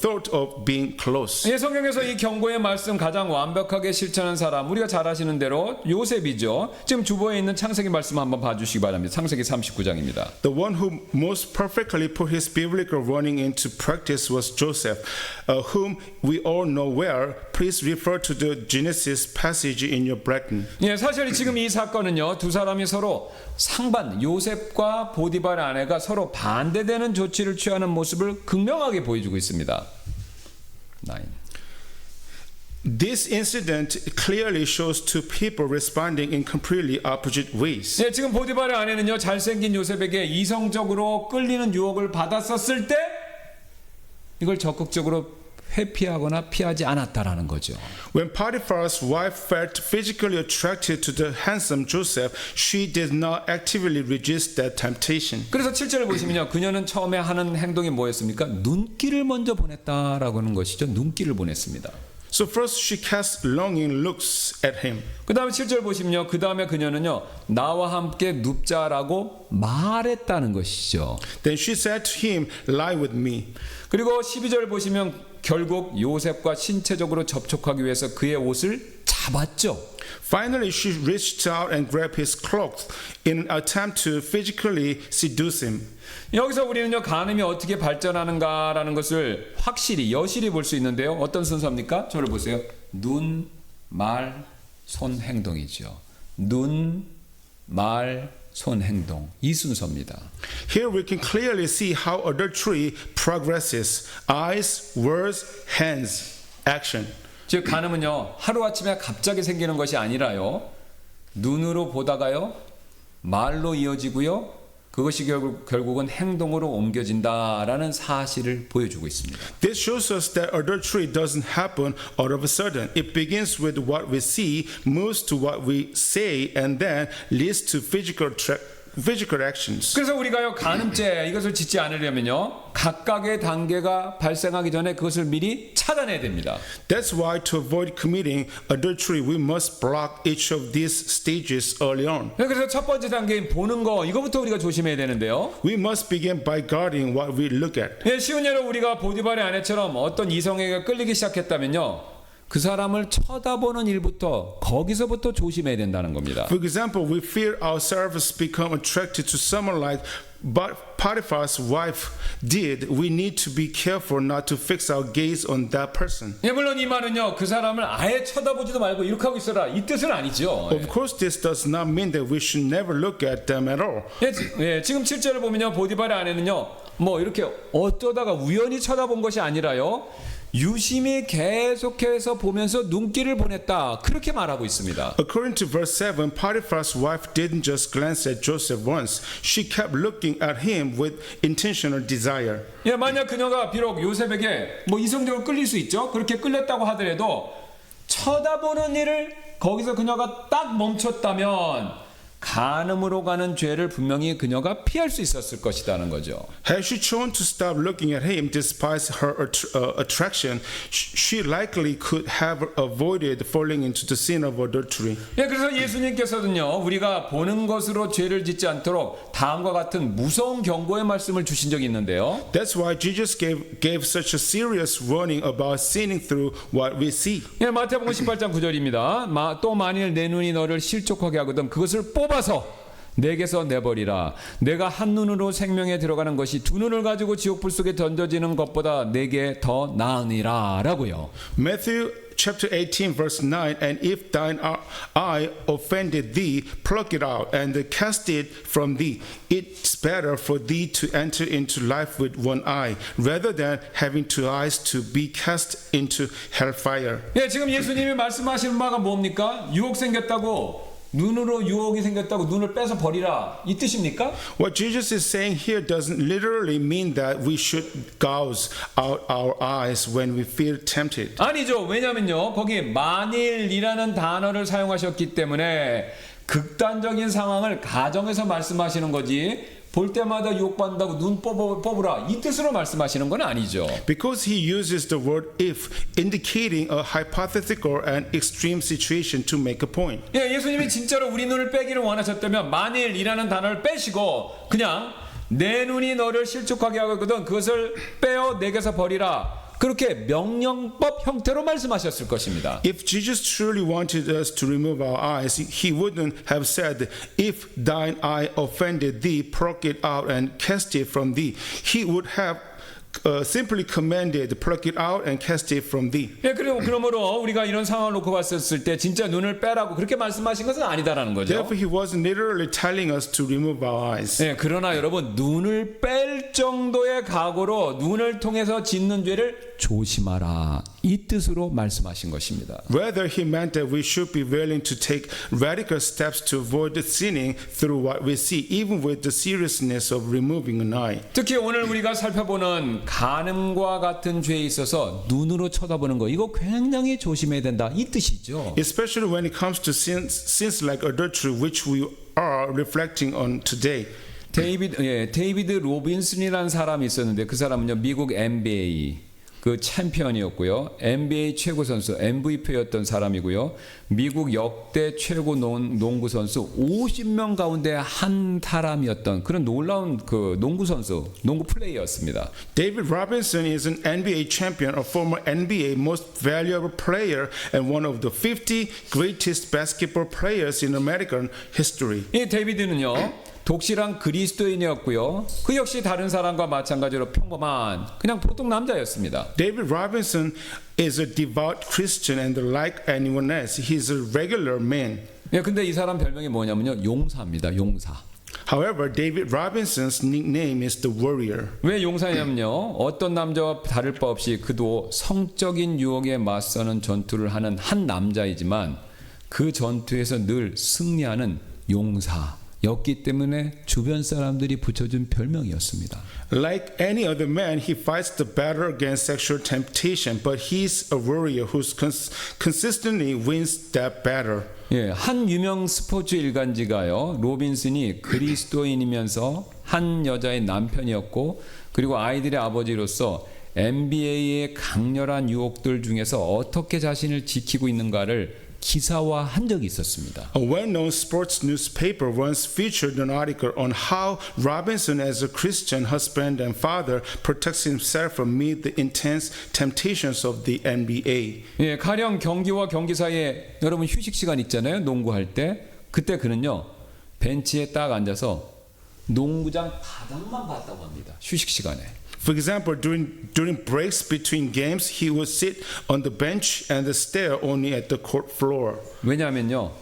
thought of being close. 예, 성경에서 이 경고의 말씀 가장 완벽하게 실천한 사람, 우리가 잘 아시는 대로 요셉이죠. 지금 주보에 있는 창세기 말씀 한번 봐주시기 바랍니다. 창세기 39장입니다. The one who most perfectly put his biblical warning into practice was Joseph, whom we all know well. Please refer to the Genesis passage in your Britain. 예, 사실 지금 이 사건은요, 두 사람이 서로 상반, 요셉과 보디발의 아내가 서로 반대되는 조치를 취하는 모습을 극명하게 보여주고 있습니다. 9. This incident clearly shows two people responding in completely opposite ways. 예, 지금 보디발의 아내는요, 잘생긴 요셉에게 이성적으로 끌리는 유혹을 받았었을 때 이걸 적극적으로 회피하거나 피하지 않았다라는 거죠. When Potiphar's wife felt physically attracted to the handsome Joseph, she did not actively resist that temptation. 그래서 7절을 보시면요, 그녀는 처음에 하는 행동이 뭐였습니까? 눈길을 먼저 보냈다라고 하는 것이죠. 눈길을 보냈습니다. So first she cast longing looks at him. 그 다음에 7절 보시면요, 그 다음에 그녀는요, 나와 함께 눕자라고 말했다는 것이죠. Then she said to him, lie with me. 그리고 12절 보시면 결국 요셉과 신체적으로 접촉하기 위해서 그의 옷을 잡았죠. Finally, she reached out and grabbed his clothes in an attempt to physically seduce him. 여기서 우리는요, 간음이 어떻게 발전하는가라는 것을 확실히 여실히 볼 수 있는데요. 어떤 순서입니까? 저를 보세요. 눈, 말, 손, 행동이죠. 눈, 말, 손, 행동, 이 순서입니다. Here we can clearly see how adultery progresses. Eyes, words, hands, action. 즉 간음은요, 하루아침에 갑자기 생기는 것이 아니라요, 눈으로 보다가요, 말로 이어지고요, 그것이 결국은 행동으로 옮겨진다라는 사실을 보여주고 있습니다. This shows us that adultery doesn't happen all of a sudden. It begins with what we see, moves to what we say, and then leads to physical actions. 그래서 우리가요, 간음죄 이것을 짓지 않으려면요, 각각의 단계가 발생하기 전에 그것을 미리 찾아내야 됩니다. That's why to avoid committing adultery, we must block each of these stages early on. 그래서 첫 번째 단계인 보는 거, 이거부터 우리가 조심해야 되는데요. We must begin by guarding what we look at. 예, 쉬운 예로 우리가 보디발의 아내처럼 어떤 이성에게 끌리기 시작했다면요, 그 사람을 쳐다보는 일부터, 거기서부터 조심해야 된다는 겁니다. For example, we feel ourselves become attracted to someone like Potiphar's wife did. We need to be careful not to fix our gaze on that person. 예, 물론 이 말은요, 그 사람을 아예 쳐다보지도 말고 이렇게 하고 있어라, 이 뜻은 아니죠. Of course, this does not mean that we should never look at them at all. 예, 지금 7절을 보면요, 보디발의 아내는요, 뭐 이렇게 어쩌다가 우연히 쳐다본 것이 아니라요, 유심히 계속해서 보면서 눈길을 보냈다, 그렇게 말하고 있습니다. According to verse 7, Potiphar's wife didn't just glance at Joseph once. She kept looking at him with intentional desire. 예, 만약 그녀가 비록 요셉에게 뭐 이성적으로 끌릴 수 있죠. 그렇게 끌렸다고 하더라도 쳐다보는 일을 거기서 그녀가 딱 멈췄다면 간음으로 가는 죄를 분명히 그녀가 피할 수 있었을 것이라는 거죠. Had she chosen to stop looking at him despite her attraction, she likely could have avoided falling into the sin of adultery. 예, 그래서 예수님께서는요, 우리가 보는 것으로 죄를 짓지 않도록 다음과 같은 무서운 경고의 말씀을 주신 적이 있는데요. That's why Jesus gave such a serious warning about sinning through what we see. 예, 마태복음 18장 9절입니다. 또 만일 내 눈이 너를 실족하게 하거든 그것을 뽑아서 내게서 내버리라. 내가 한 눈으로 생명에 들어가는 것이 두 눈을 가지고 지옥불 속에 던져지는 것보다 내게 더 나으니라 라고요. Matthew chapter 18 verse 9, and if thine eye offended thee, pluck it out and cast it from thee. It's better for thee to enter into life with one eye rather than having two eyes to be cast into hellfire. 예, 지금 예수님이 말씀하시는 바가 뭡니까? 유혹 생겼다고 눈으로 유혹이 생겼다고 눈을 빼서 버리라 이 뜻입니까? What Jesus is saying here doesn't literally mean that we should gouge out our eyes when we feel tempted. 아니죠. 왜냐면요. 거기 만일이라는 단어를 사용하셨기 때문에 극단적인 상황을 가정에서 말씀하시는 거지. 볼 때마다 유혹받는다고 눈 뽑으라 이 뜻으로 말씀하시는 건 아니죠. Because he uses the word if, indicating a hypothetical and extreme situation to make a point. 예, 예수님이 진짜로 우리 눈을 빼기를 원하셨다면 만일이라는 단어를 빼시고 그냥 내 눈이 너를 실족하게 하거든 그것을 빼어 내게서 버리라. 그렇게 명령법 형태로 말씀하셨을 것입니다. If Jesus truly wanted us to remove our eyes, he wouldn't have said, "If thine eye offended thee, pluck it out and cast it from thee." He would have simply commanded, "Pluck it out and cast it from thee." 예, 그리고 그러므로 우리가 이런 상황을 놓고 봤을 때 진짜 눈을 빼라고 그렇게 말씀하신 것은 아니다라는 거죠. Therefore, he wasn't literally telling us to remove our eyes. 예, 그러나 여러분 눈을 뺄 정도의 각오로 눈을 통해서 짓는 죄를 조심하라 이 뜻으로 말씀하신 것입니다. Rather, he meant that we should be willing to take radical steps to avoid sinning through what we see, even with the seriousness of removing an eye. 특히 오늘 우리가 살펴보는 간음과 같은 죄에 있어서 눈으로 쳐다보는 거 이거 굉장히 조심해야 된다 이 뜻이죠. Especially when it comes to sins like adultery, which we are reflecting on today. 데이비드 로빈슨이라는 사람이 있었는데 그 사람은요 미국 NBA 그 챔피언이었고요. NBA 최고 선수 MVP였던 사람이고요. 미국 역대 최고 농구 선수 50명 가운데 한 사람이었던 그런 놀라운 그 농구 선수, 농구 플레이어였습니다. David Robinson is an NBA champion, a former NBA most valuable player, and one of the 50 greatest basketball players in American history. 이 데이비드는요. 독실한 그리스도인이었고요. 그 역시 다른 사람과 마찬가지로 평범한 그냥 보통 남자였습니다. David Robinson is a devout Christian and like anyone else, he's a regular man. 예, 근데 이 사람 별명이 뭐냐면요. 용사입니다. 용사. However, David Robinson's nickname is the warrior. 왜 용사냐면요. 어떤 남자와 다를 바 없이 그도 성적인 유혹에 맞서는 전투를 하는 한 남자이지만 그 전투에서 늘 승리하는 용사였기 때문에 주변 사람들이 붙여준 별명이었습니다. Like any other man, he fights the battle against sexual temptation, but he's a warrior who consistently wins that battle. 예, 한 유명 스포츠 일간지가요. 로빈슨이 그리스도인이면서 한 여자의 남편이었고 그리고 아이들의 아버지로서 NBA의 강렬한 유혹들 중에서 어떻게 자신을 지키고 있는가를 기사화한 적이 있었습니다. A well-known sports newspaper once featured an article on how Robinson, as a Christian husband and father, protects himself from meet the intense temptations of the NBA. 예, 가령 경기와 경기 사이에 여러분 휴식 시간 있잖아요. 농구할 때. 그때 그는요. 벤치에 딱 앉아서 농구장 바닥만 봤다고 합니다. 휴식 시간에. For example, during breaks between games, he would sit on the bench and stare only at the court floor. 왜냐하면요.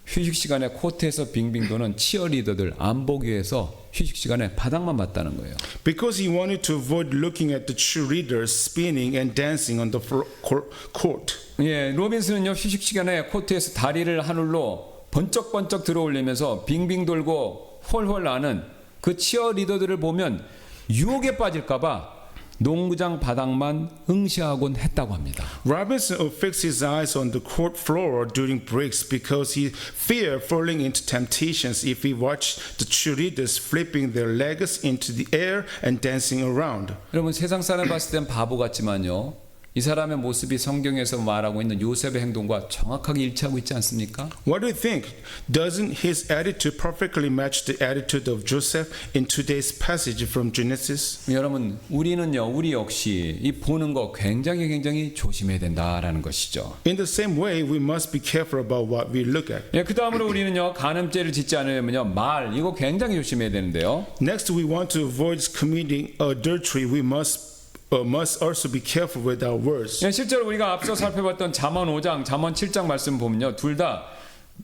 휴식 시간에 코트에서 빙빙 도는 치어리더들 안 보기 위해서 휴식 시간에 바닥만 봤다는 거예요. Because he wanted to avoid looking at the cheerleaders spinning and dancing on the court. 예, 로빈슨은요. 휴식 시간에 코트에서 다리를 하늘로 번쩍번쩍 들어올리면서 빙빙 돌고 홀홀 나는 그 치어리더들을 보면 유혹에 빠질까봐 농구장 바닥만 응시하곤 했다고 합니다. Robinson would fix his eyes on the court floor during breaks because he feared falling into temptations if he watched the cheerleaders flipping their legs into the air and dancing around. 여러분 세상 사람 봤을 땐 바보 같지만요. 이 사람의 모습이 성경에서 말하고 있는 요셉의 행동과 정확하게 일치하고 있지 않습니까? What do you think? Doesn't his attitude perfectly match the attitude of Joseph in today's passage from Genesis? 여러분 우리는요. 우리 역시 이 보는 거 굉장히 조심해야 된다라는 것이죠. In the same way, we must be careful about what we look at. 예, 그 다음으로 우리는요. 간음죄를 짓지 않으려면요. 말 이거 굉장히 조심해야 되는데요. Next, we want to avoid committing adultery. We must also be careful with our words. 예, 실제로 우리가 앞서 살펴봤던 잠언 5장, 잠언 7장 말씀 보면요. 둘 다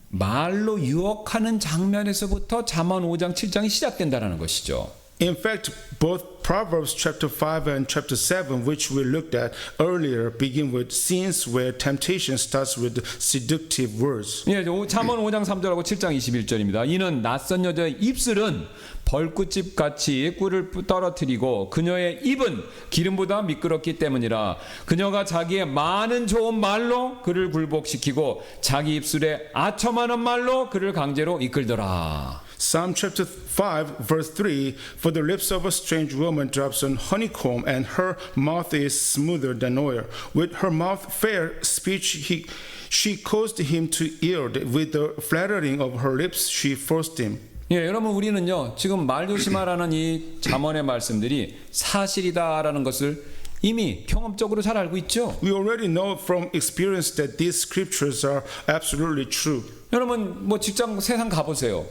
말로 유혹하는 장면에서부터 잠언 5장, 7장이 시작된다라는 것이죠. In fact, both Proverbs chapter 5 and chapter 7, which we looked at earlier, begin with scenes where temptation starts with seductive words. 예, 잠언 5장 3절하고 7장 21절입니다. 이는 낯선 여자의 입술은 벌꿀집 같이 꿀을 떨어뜨리고 그녀의 입은 기름보다 미끄럽기 때문이라. 그녀가 자기의 많은 좋은 말로 그를 굴복시키고 자기 입술에 아첨하는 말로 그를 강제로 이끌더라. Psalm chapter 5 verse 3, For the lips of a strange woman drops on honeycomb, and her mouth is smoother than oil. With her mouth fair speech she caused him to yield. With the flattering of her lips she forced him. 예, 여러분 우리는요 지금 말 조심하라는 이 잠언의 말씀들이 사실이다라는 것을 이미 경험적으로 잘 알고 있죠. We already know from experience that these scriptures are absolutely true. 여러분 뭐 직장 세상 가보세요.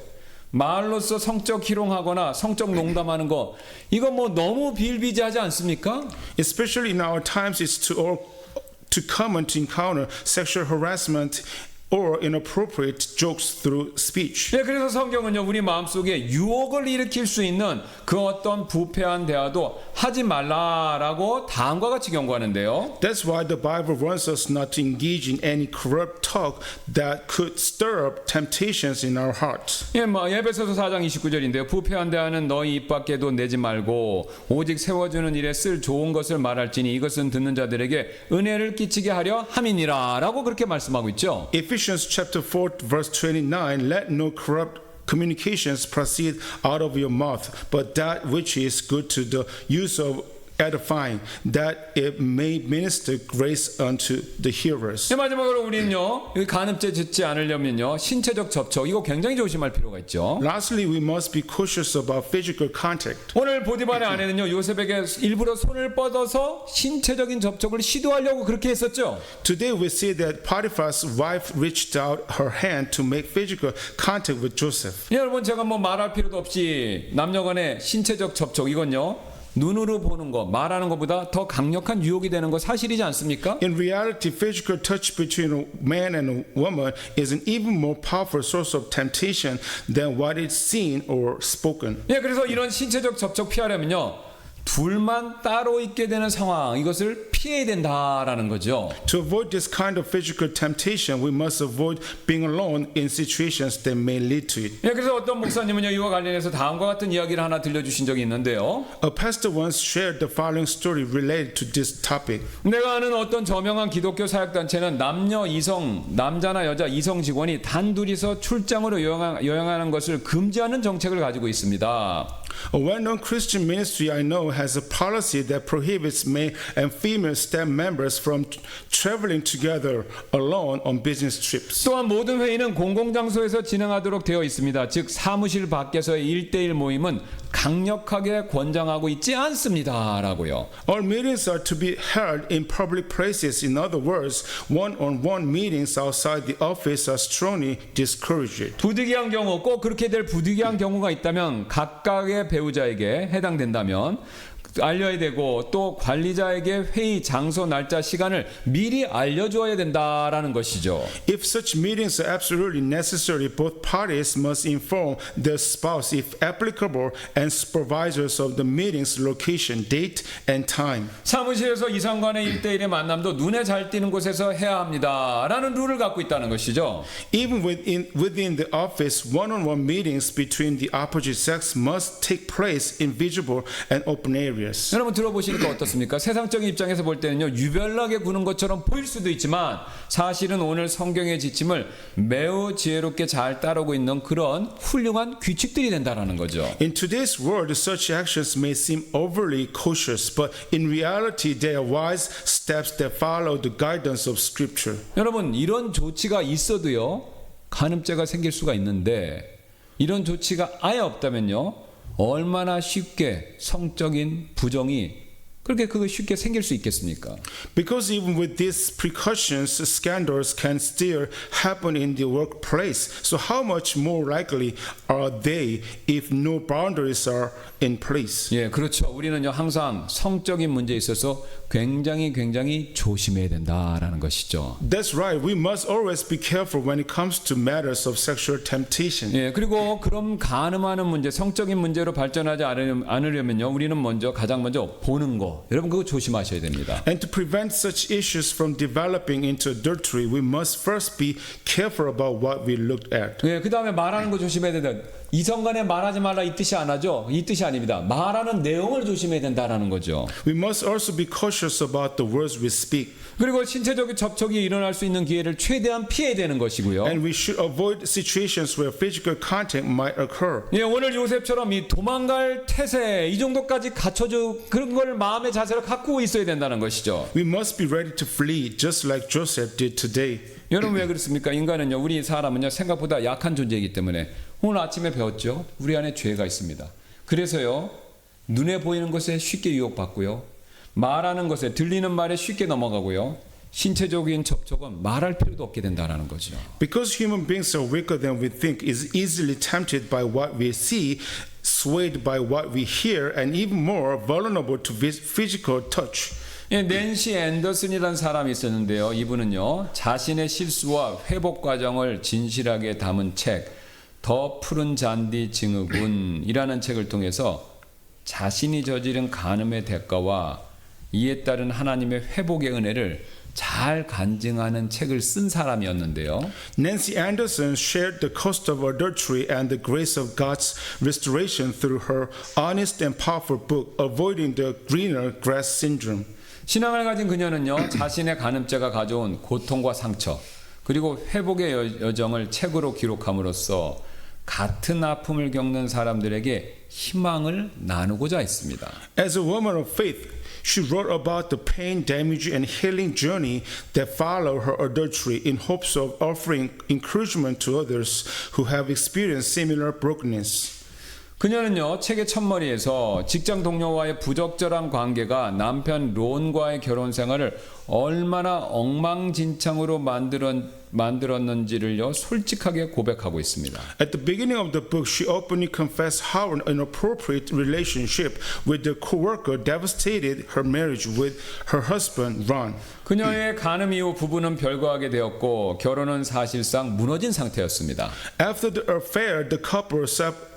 말로써 성적 희롱하거나 성적 농담하는 거 이거 뭐 너무 비일비재하지 않습니까? Especially in our times, it's too common to encounter sexual harassment or inappropriate jokes through speech. 예, 그래서 성경은요 우리 마음속에 유혹을 일으킬 수 있는 그 어떤 부패한 대화도 하지 말라라고 다음과 같이 경고하는데요. That's why the Bible warns us not to engage in any corrupt talk that could stir up temptations in our hearts. 예, 뭐 에베소서 4장 29절인데요. 부패한 대화는 너희 입 밖에도 내지 말고 오직 세워주는 일에 쓸 좋은 것을 말할지니 이것은 듣는 자들에게 은혜를 끼치게 하려 함이니라라고 그렇게 말씀하고 있죠. Ephesians chapter 4 verse 29, Let no corrupt communications proceed out of your mouth, but that which is good to the use of edifying, that it may minister grace unto the hearers. 마지막으로 우리는요 간음죄 짓지 않으려면요 신체적 접촉 이거 굉장히 조심할 필요가 있죠. Lastly, we must be cautious about physical contact. 오늘 보디발의 아내는요 요셉에게 일부러 손을 뻗어서 신체적인 접촉을 시도하려고 그렇게 했었죠. Today we see that Potiphar's wife reached out her hand to make physical contact with Joseph. 여러분 제가 뭐 말할 필요도 없이 남녀간의 신체적 접촉 이건요 눈으로 보는 거, 말하는 것보다 더 강력한 유혹이 되는 거 사실이지 않습니까? In reality, physical touch between a man and a woman is an even more powerful source of temptation than what is seen or spoken. 예, 그래서 이런 신체적 접촉 피하려면요. 둘만 따로 있게 되는 상황 이것을 피해야 된다라는 거죠. To avoid this kind of physical temptation, we must avoid being alone in situations that may lead to it. 예, 그래서 어떤 목사님은요 이와 관련해서 다음과 같은 이야기를 하나 들려주신 적이 있는데요. A pastor once shared the following story related to this topic. 내가 아는 어떤 저명한 기독교 사역단체는 남녀 이성, 남자나 여자 이성 직원이 단둘이서 출장으로 여행하는 것을 금지하는 정책을 가지고 있습니다. A well-known Christian ministry I know has a policy that prohibits male and female staff members from traveling together alone on business trips. 또한 모든 회의는 공공장소에서 진행하도록 되어 있습니다. 즉 사무실 밖에서의 1대1 모임은 강력하게 권장하고 있지 않습니다라고요. All meetings are to be held in public places. In other words, one-on-one meetings outside the office are strongly discouraged. 부득이한 경우 꼭 그렇게 될 부득이한 경우가 있다면 각각의 배우자에게 해당된다면 알려야 되고 또 관리자에게 회의 장소 날짜 시간을 미리 알려줘야 된다라는 것이죠. If such meetings are absolutely necessary, both parties must inform their spouse, if applicable, and supervisors of the meeting's location, date, and time. 사무실에서 이상관의 1대1의 만남도 눈에 잘 띄는 곳에서 해야 합니다라는 룰을 갖고 있다는 것이죠. Even within the office, one-on-one meetings between the opposite sex must take place in visible and open areas. 여러분 들어보시니까 어떻습니까? 세상적인 입장에서 볼 때는요 유별나게 구는 것처럼 보일 수도 있지만 사실은 오늘 성경의 지침을 매우 지혜롭게 잘 따르고 있는 그런 훌륭한 규칙들이 된다라는 거죠. In today's world, such actions may seem overly cautious, but in reality, they are wise steps that follow the guidance of Scripture. 여러분 이런 조치가 있어도요 간음죄가 생길 수가 있는데 이런 조치가 아예 없다면요 얼마나 쉽게 성적인 부정이 그렇게 그거 쉽게 생길 수 있겠습니까? Because even with these precautions, scandals can still happen in the workplace. So how much more likely are they if no boundaries are in place? 예, 그렇죠. 우리는요 항상 성적인 문제에 있어서 굉장히 조심해야 된다라는 것이죠. That's right. We must always be careful when it comes to matters of sexual temptation. 예, 그리고 그런 간음하는 문제, 성적인 문제로 발전하지 않으려면요, 우리는 가장 먼저 보는 거, 여러분 그거 조심하셔야 됩니다. And to prevent such issues from developing into adultery, we must first be careful about what we look at. 예, 그 다음에 말하는 거 조심해야 된다. 이성간에 말하지 말라 이 뜻이 안 하죠. 이 뜻이 아닙니다. 말하는 내용을 조심해야 된다라는 거죠. We must also be cautious about the words we speak. 그리고 신체적인 접촉이 일어날 수 있는 기회를 최대한 피해야 되는 것이고요. And we should avoid situations where physical contact might occur. 예, 오늘 요셉처럼 이 도망갈 태세 이 정도까지 갖춰져 그런 걸 마음의 자세로 갖고 있어야 된다는 것이죠. We must be ready to flee just like Joseph did today. 여러분 왜 그렇습니까? 인간은요, 우리 사람은요 생각보다 약한 존재이기 때문에 오늘 아침에 배웠죠. 우리 안에 죄가 있습니다. 그래서요 눈에 보이는 것에 쉽게 유혹받고요, 말하는 것에 들리는 말에 쉽게 넘어가고요, 신체적인 접촉은 말할 필요도 없게 된다라는 거죠. Because human beings are weaker than we think, is easily tempted by what we see, swayed by what we hear, and even more vulnerable to physical touch. 예, 낸시 앤더슨이라는 사람이 있었는데요. 이분은요 자신의 실수와 회복 과정을 진실하게 담은 책 더 푸른 잔디 증후군이라는 책을 통해서 자신이 저지른 간음의 대가와 이에 따른 하나님의 회복의 은혜를 잘 간증하는 책을 쓴 사람이었는데요. Nancy Anderson shared the cost of adultery and the grace of God's restoration through her honest and powerful book, Avoiding the Greener Grass Syndrome. 신앙을 가진 그녀는요 자신의 간음죄가 가져온 고통과 상처 그리고 회복의 여정을 책으로 기록함으로써 같은 아픔을 겪는 사람들에게 희망을 나누고자 했습니다. As a woman of faith, she wrote about the pain, damage, and healing journey that followed her adultery in hopes of offering encouragement to others who have experienced similar brokenness. 그녀는요 책의 첫머리에서 직장 동료와의 부적절한 관계가 남편 론과의 결혼 생활을 얼마나 엉망진창으로 만들었는지를요 솔직하게 고백하고 있습니다. At the beginning of the book, she openly confessed how an inappropriate relationship with the co-worker devastated her marriage with her husband, Ron. 그녀의 간음 이후 부부는 별거하게 되었고 결혼은 사실상 무너진 상태였습니다. After the affair, the couple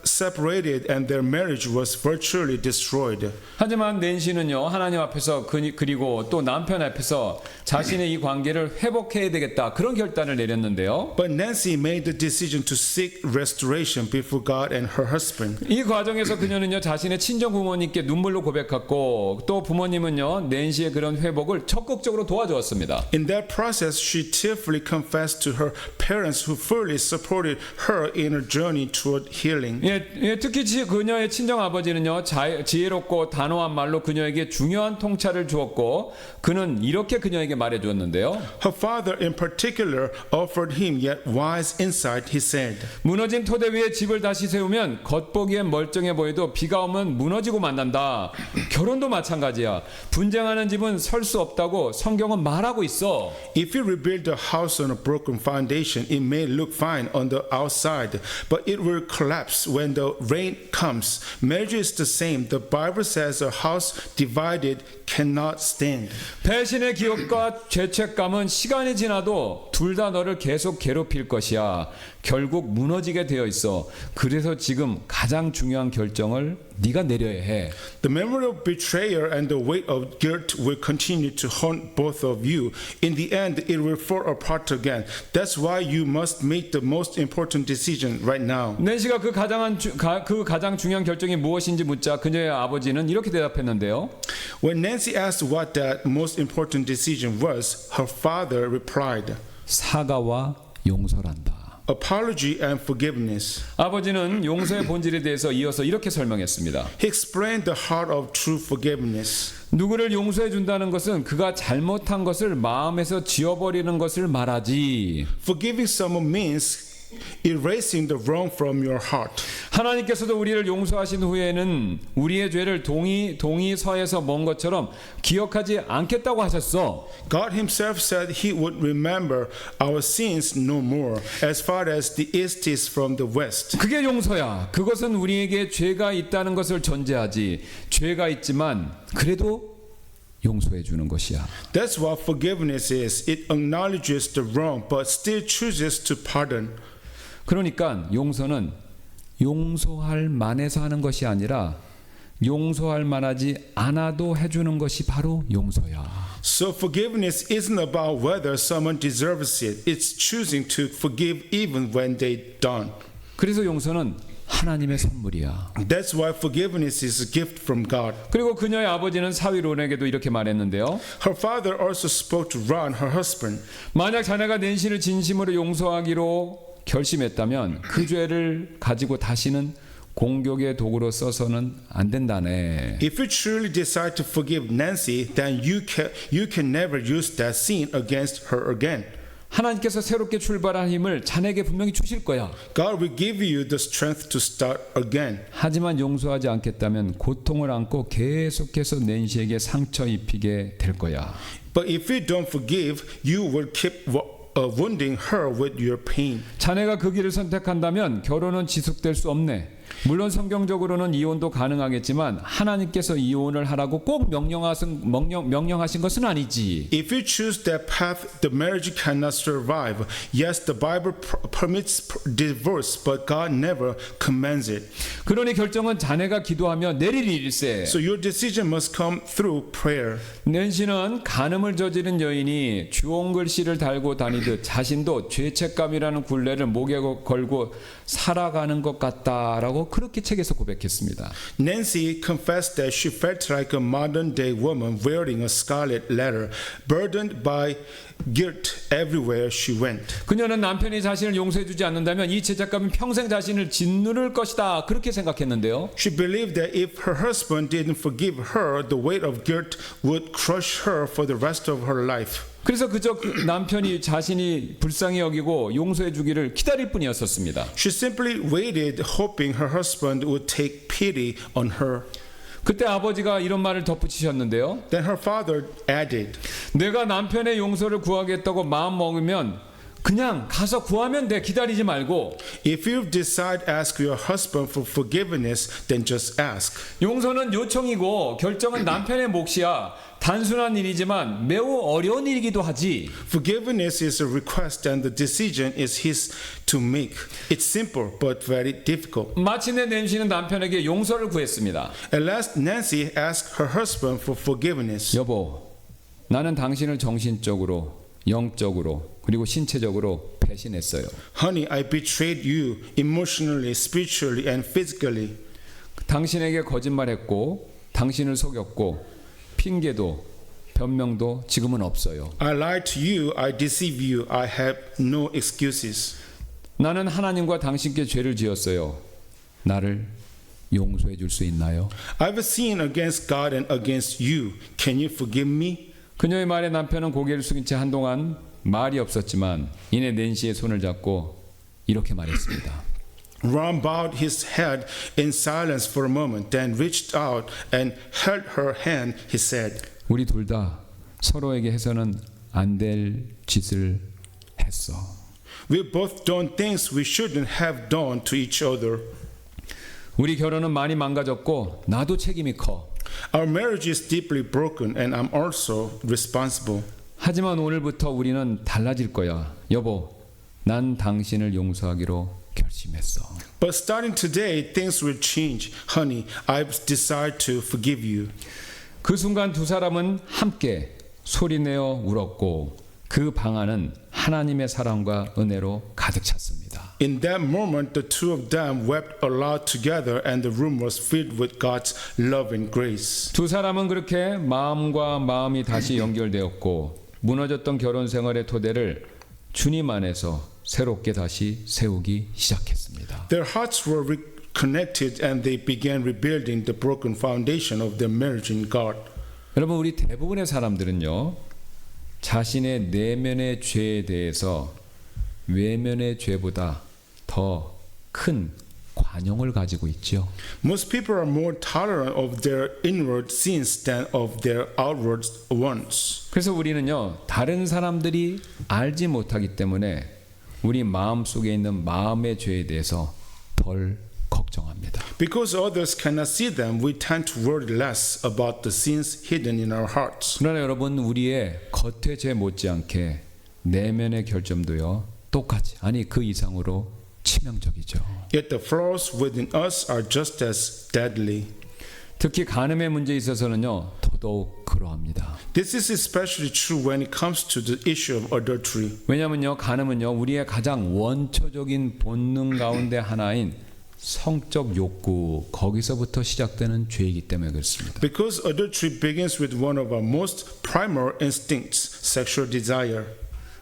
separated and their marriage was virtually destroyed. 하지만 낸시는요 하나님 앞에서 그리고 또 남편 앞에서 자신의 이 관계를 회복해야 되겠다 그런 결단을 내렸는데요. But Nancy made the decision to seek restoration before God and her husband. 이 과정에서 그녀는요 자신의 친정 부모님께 눈물로 고백했고 또 부모님은요 낸시의 그런 회복을 적극적으로 도와주었습니다. In that process, she tearfully confessed to her parents who fully supported her in her journey toward healing. 예, 특히 그녀의 친정 아버지는요 지혜롭고 단호한 말로 그녀에게 중요한 통찰을 주었고 그는 이렇게 그녀에게 말해주었는데요. Her father in particular offered him yet wise insight. He said, 무너진 토대 위에 집을 다시 세우면 겉보기엔 멀쩡해 보여도 비가 오면 무너지고 만난다. 결혼도 마찬가지야. 분쟁하는 집은 설 수 없다고 성경은 말하고 있어. If you rebuild a house on a broken foundation, it may look fine on the outside, but it will collapse when the rain comes. Marriage is the same. The Bible says a house divided cannot stand. 배신의 기억과 죄책감은 시간이 지나도 둘 다 너를 계속 괴롭힐 것이야. 결국 무너지게 되어 있어. 그래서 지금 가장 중요한 결정을 네가 내려야 해. The memory of betrayal and the weight of guilt will continue to haunt both of you. In the end, it will fall apart again. That's why you must make the most important decision right now. 낸시가 그 가장 중요한 결정이 무엇인지 묻자 그녀의 아버지는 이렇게 대답했는데요. When Nancy asked what that most important decision was, her father replied, 사과와 용서란다. apology and forgiveness. 아버지는 용서의 본질에 대해서 이어서 이렇게 설명했습니다. He explained the heart of true forgiveness. 누구를 용서해 준다는 것은 그가 잘못한 것을 마음에서 지워버리는 것을 말하지. Forgiving someone means erasing the wrong from your heart. 하나님께서도 우리를 용서하신 후에는 우리의 죄를 동이 서에서 먼 것처럼 기억하지 않겠다고 하셨어. God himself said he would remember our sins no more, as far as the east is from the west. 그게 용서야. 그것은 우리에게 죄가 있다는 것을 전제하지. 죄가 있지만 그래도 용서해 주는 것이야. That's what forgiveness is. It acknowledges the wrong, but still chooses to pardon. 그러니까 용서는 용서할 만해서 하는 것이 아니라 용서할 만하지 않아도 해주는 것이 바로 용서야. So forgiveness isn't about whether someone deserves it. It's choosing to forgive even when they don't. 그래서 용서는 하나님의 선물이야. That's why forgiveness is a gift from God. 그리고 그녀의 아버지는 사위론에게도 이렇게 말했는데요. Her father also spoke to Ron, her husband. 만약 자네가 낸시를 진심으로 용서하기로 결심했다면 그 죄를 가지고 다시는 공격의 도구로 써서는 안 된다네. If you truly decide to forgive Nancy, then you can never use that sin against her again. 하나님께서 새롭게 출발한 힘을 자네에게 분명히 주실 거야. God will give you the strength to start again. 하지만 용서하지 않겠다면 고통을 안고 계속해서 낸시에게 상처 입히게 될 거야. But if you don't forgive, you will keep wounding her with your pain. 자네가 그 길을 선택한다면 결혼은 지속될 수 없네. 물론 성경적으로는 이혼도 가능하겠지만 하나님께서 이혼을 하라고 꼭 명령하신 것은 아니지. If you choose that path, the marriage cannot survive. Yes, the Bible permits divorce, but God never commands it. 그러니 결정은 자네가 기도하며 내릴 일일세. So your decision must come through prayer. 낸시는 간음을 저지른 여인이 주홍 글씨를 달고 다니듯 자신도 죄책감이라는 굴레를 목에 걸고 살아가는 것 같다라고 그렇게 책에서 고백했습니다. Nancy confessed that she felt like a modern-day woman wearing a scarlet letter, burdened by guilt everywhere she went. 그녀는 남편이 자신을 용서해주지 않는다면 이 죄책감은 평생 자신을 짓누를 것이다 그렇게 생각했는데요. She believed that if her husband didn't forgive her, the weight of guilt would crush her for the rest of her life. 그래서 그저 남편이 자신이 불쌍히 여기고 용서해 주기를 기다릴 뿐이었었습니다. She simply waited, hoping her husband would take pity on her. 그때 아버지가 이런 말을 덧붙이셨는데요. Then her father added, 내가 남편의 용서를 구하겠다고 마음 먹으면 그냥 가서 구하면 돼. 기다리지 말고. if you decide ask your husband for forgiveness, then just ask. 용서는 요청이고 결정은 남편의 몫이야. 단순한 일이지만 매우 어려운 일이기도 하지. Forgiveness is a request and the decision is his to make. It's simple but very difficult. 마침내 낸시는 남편에게 용서를 구했습니다. At last, Nancy asked her husband for forgiveness. 여보, 나는 당신을 정신적으로, 영적으로, 그리고 신체적으로 배신했어요. Honey, I betrayed you emotionally, spiritually, and physically. 당신에게 거짓말했고, 당신을 속였고, 핑계도 변명도 지금은 없어요. I lied to you, I deceived you, I have no excuses. 나는 하나님과 당신께 죄를 지었어요. 나를 용서해 줄 수 있나요? I've sinned against God and against you. Can you forgive me? 그녀의 말에 남편은 고개를 숙인 채 한동안 말이 없었지만 이내 낸시의 손을 잡고 이렇게 말했습니다. Ron bowed his head in silence for a moment, then reached out and held her hand. He said, 우리 둘 다 서로에게 해서는 안 될 짓을 했어. We both done things we shouldn't have done to each other. 우리 결혼은 많이 망가졌고 나도 책임이 커. Our marriage is deeply broken and I'm also responsible. 하지만 오늘부터 우리는 달라질 거야. 여보, 난 당신을 용서하기로 결심했어. But starting today, things will change. Honey, I've decided to forgive you. 그 순간 두 사람은 함께 소리내어 울었고 그 방 안은 하나님의 사랑과 은혜로 가득 찼습니다. In that moment, the two of them wept aloud together and the room was filled with God's love and grace. 두 사람은 그렇게 마음과 마음이 다시 연결되었고 무너졌던 결혼 생활의 토대를 주님 안에서 새롭게 다시 세우기 시작했습니다. Their hearts were reconnected and they began rebuilding the broken foundation of their marriage in God. 여러분, 우리 대부분의 사람들은요, 자신의 내면의 죄에 대해서 외면의 죄보다 더 큰 관용을 가지고 있죠. Most people are more tolerant of their inward sins than of their outward ones. 그래서 우리는요, 다른 사람들이 알지 못하기 때문에 우리 마음 속에 있는 마음의 죄에 대해서 덜 걱정합니다. Because others cannot see them, we tend to worry less about the sins hidden in our hearts. 그러나 여러분, 우리의 겉의 죄 못지않게 내면의 결점도요, 똑같이, 아니 그 이상으로 치명적이죠. Yet the flaws within us are just as deadly. 특히 간음의 문제에 있어서는요, 더더욱 그러합니다. This is especially true when it comes to the issue of adultery. 왜냐하면요, 간음은요, 우리의 가장 원초적인 본능 가운데 하나인 성적 욕구, 거기서부터 시작되는 죄이기 때문에 그렇습니다. Because adultery begins with one of our most primal instincts, sexual desire.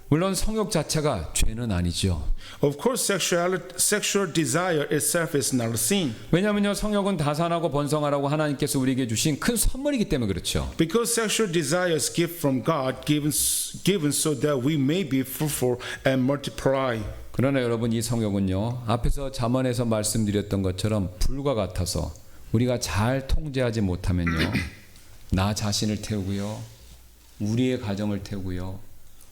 물론 성욕 자체가 죄는 아니죠. Of course, sexual desire itself is not a sin. 왜냐하면요, 성욕은 다산하고 번성하라고 하나님께서 우리에게 주신 큰 선물이기 때문에 그렇죠. Because sexual desire is a gift from God, given so that we may be fruitful and multiply. 그러나 여러분, 이 성욕은요, 앞에서 잠언에서 말씀드렸던 것처럼 불과 같아서 우리가 잘 통제하지 못하면요, 나 자신을 태우고요, 우리의 가정을 태우고요,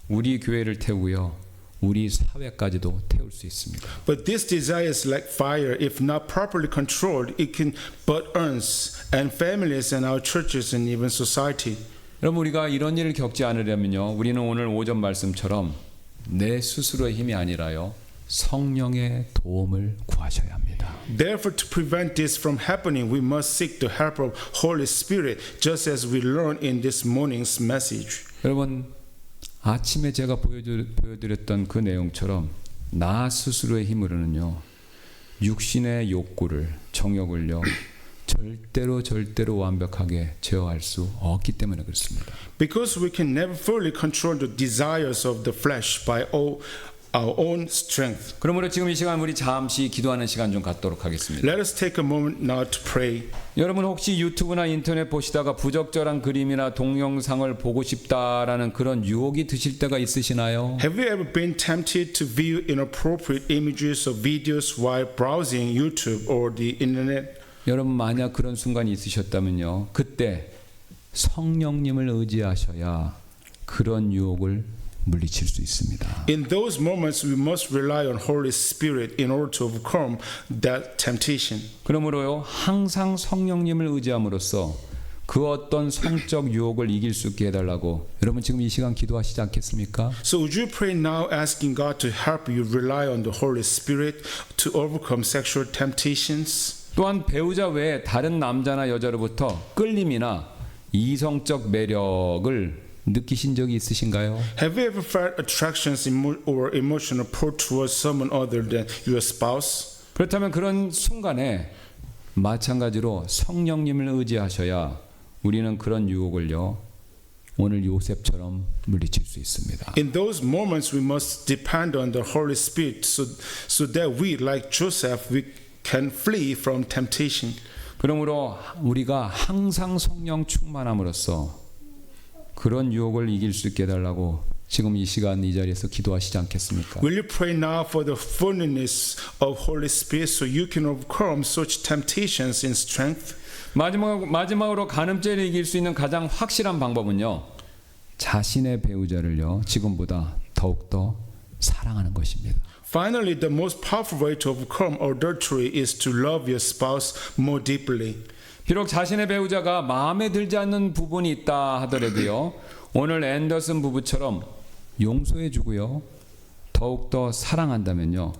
우리 교회를 태우고요, 우리 사회까지도 태울 수 있습니다. But this desire is like fire. If not properly controlled, it can but us and families and our churches and even society. 여러분, 우리가 이런 일을 겪지 않으려면요, 우리는 오늘 5절 말씀처럼 내 스스로의 힘이 아니라요, 성령의 도움을 구하셔야 합니다. Therefore, to prevent this from happening, we must seek the help of Holy Spirit, just as we learned in this morning's message. 여러분, 아침에 제가 보여드렸던 그 내용처럼 나 스스로의 힘으로는요, 육신의 욕구를, 정욕을요, 절대로 완벽하게 제어할 수 없기 때문에 그렇습니다. Because we can never fully control the desires of the flesh by our own strength. 그러므로 지금 이 시간 우리 잠시 기도하는 시간 좀 갖도록 하겠습니다. Let us take a moment now to pray. 여러분, 혹시 유튜브나 인터넷 보시다가 부적절한 그림이나 동영상을 보고 싶다라는 그런 유혹이 드실 때가 있으시나요? Have you ever been tempted to view inappropriate images or videos while browsing YouTube or the internet? 여러분, 만약 그런 순간이 있으셨다면요, 그때 성령님을 의지하셔야 그런 유혹을 물리칠 수 있습니다. In those moments, we must rely on Holy Spirit in order to overcome that temptation. 그러므로요, 항상 성령님을 의지함으로써 그 어떤 성적 유혹을 이길 수 있게 해달라고 여러분 지금 이 시간 기도하시지 않겠습니까? So would you pray now asking God to help you rely on the Holy Spirit to overcome sexual temptations? 또한 배우자 외에 다른 남자나 여자로부터 끌림이나 이성적 매력을 느끼신 적이 있으신가요? Have you ever felt attractions or emotional pull towards someone other than your spouse? 그렇다면 그런 순간에 마찬가지로 성령님을 의지하셔야 우리는 그런 유혹을요, 오늘 요셉처럼 물리칠 수 있습니다. In those moments, we must depend on the Holy Spirit so that we, like Joseph, we can flee from temptation. 그러므로 우리가 항상 성령 충만함으로써 그런 유혹을 이길 수 있게 해달라고 지금 이 시간 이 자리에서 기도하시지 않겠습니까? Will you pray now for the fullness of Holy Spirit so you can overcome such temptations in strength? 마지막으로 간음죄를 이길 수 있는 가장 확실한 방법은요, 자신의 배우자를요, 지금보다 더욱더 사랑하는 것입니다. Finally, the most powerful way to overcome adultery is to love your spouse more deeply. 비록 자신의 배우자가 마음에 들지 않는 부분이 있다 하더라도요, 오늘 앤더슨 부부처럼 용서해 주고요, 더욱더 사랑한다면요,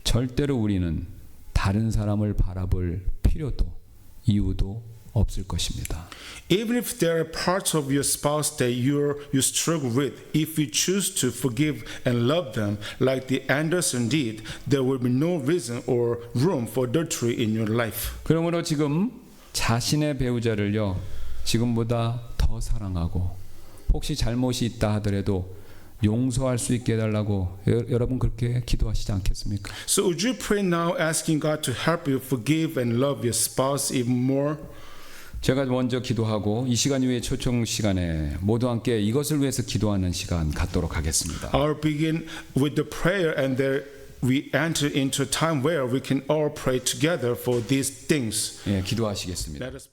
절대로 우리는 다른 사람을 바라볼 필요도 이유도 없을 것입니다. Even if there are parts of your spouse that you struggle with, if you choose to forgive and love them like the Anderson did, there will be no reason or room for adultery in your life. 그러므로 지금 자신의 배우자를요, 지금보다 더 사랑하고 혹시 잘못이 있다 하더라도 용서할 수 있게 해달라고 여러분 그렇게 기도하시지 않겠습니까? So would you pray now asking God to help you forgive and love your spouse even more? 제가 먼저 기도하고 이 시간 이후에 초청 시간에 모두 함께 이것을 위해서 기도하는 시간 갖도록 하겠습니다. I'll begin with the prayer and we enter into a time where we can all pray together for these things. 예, 기도하시겠습니다. Let us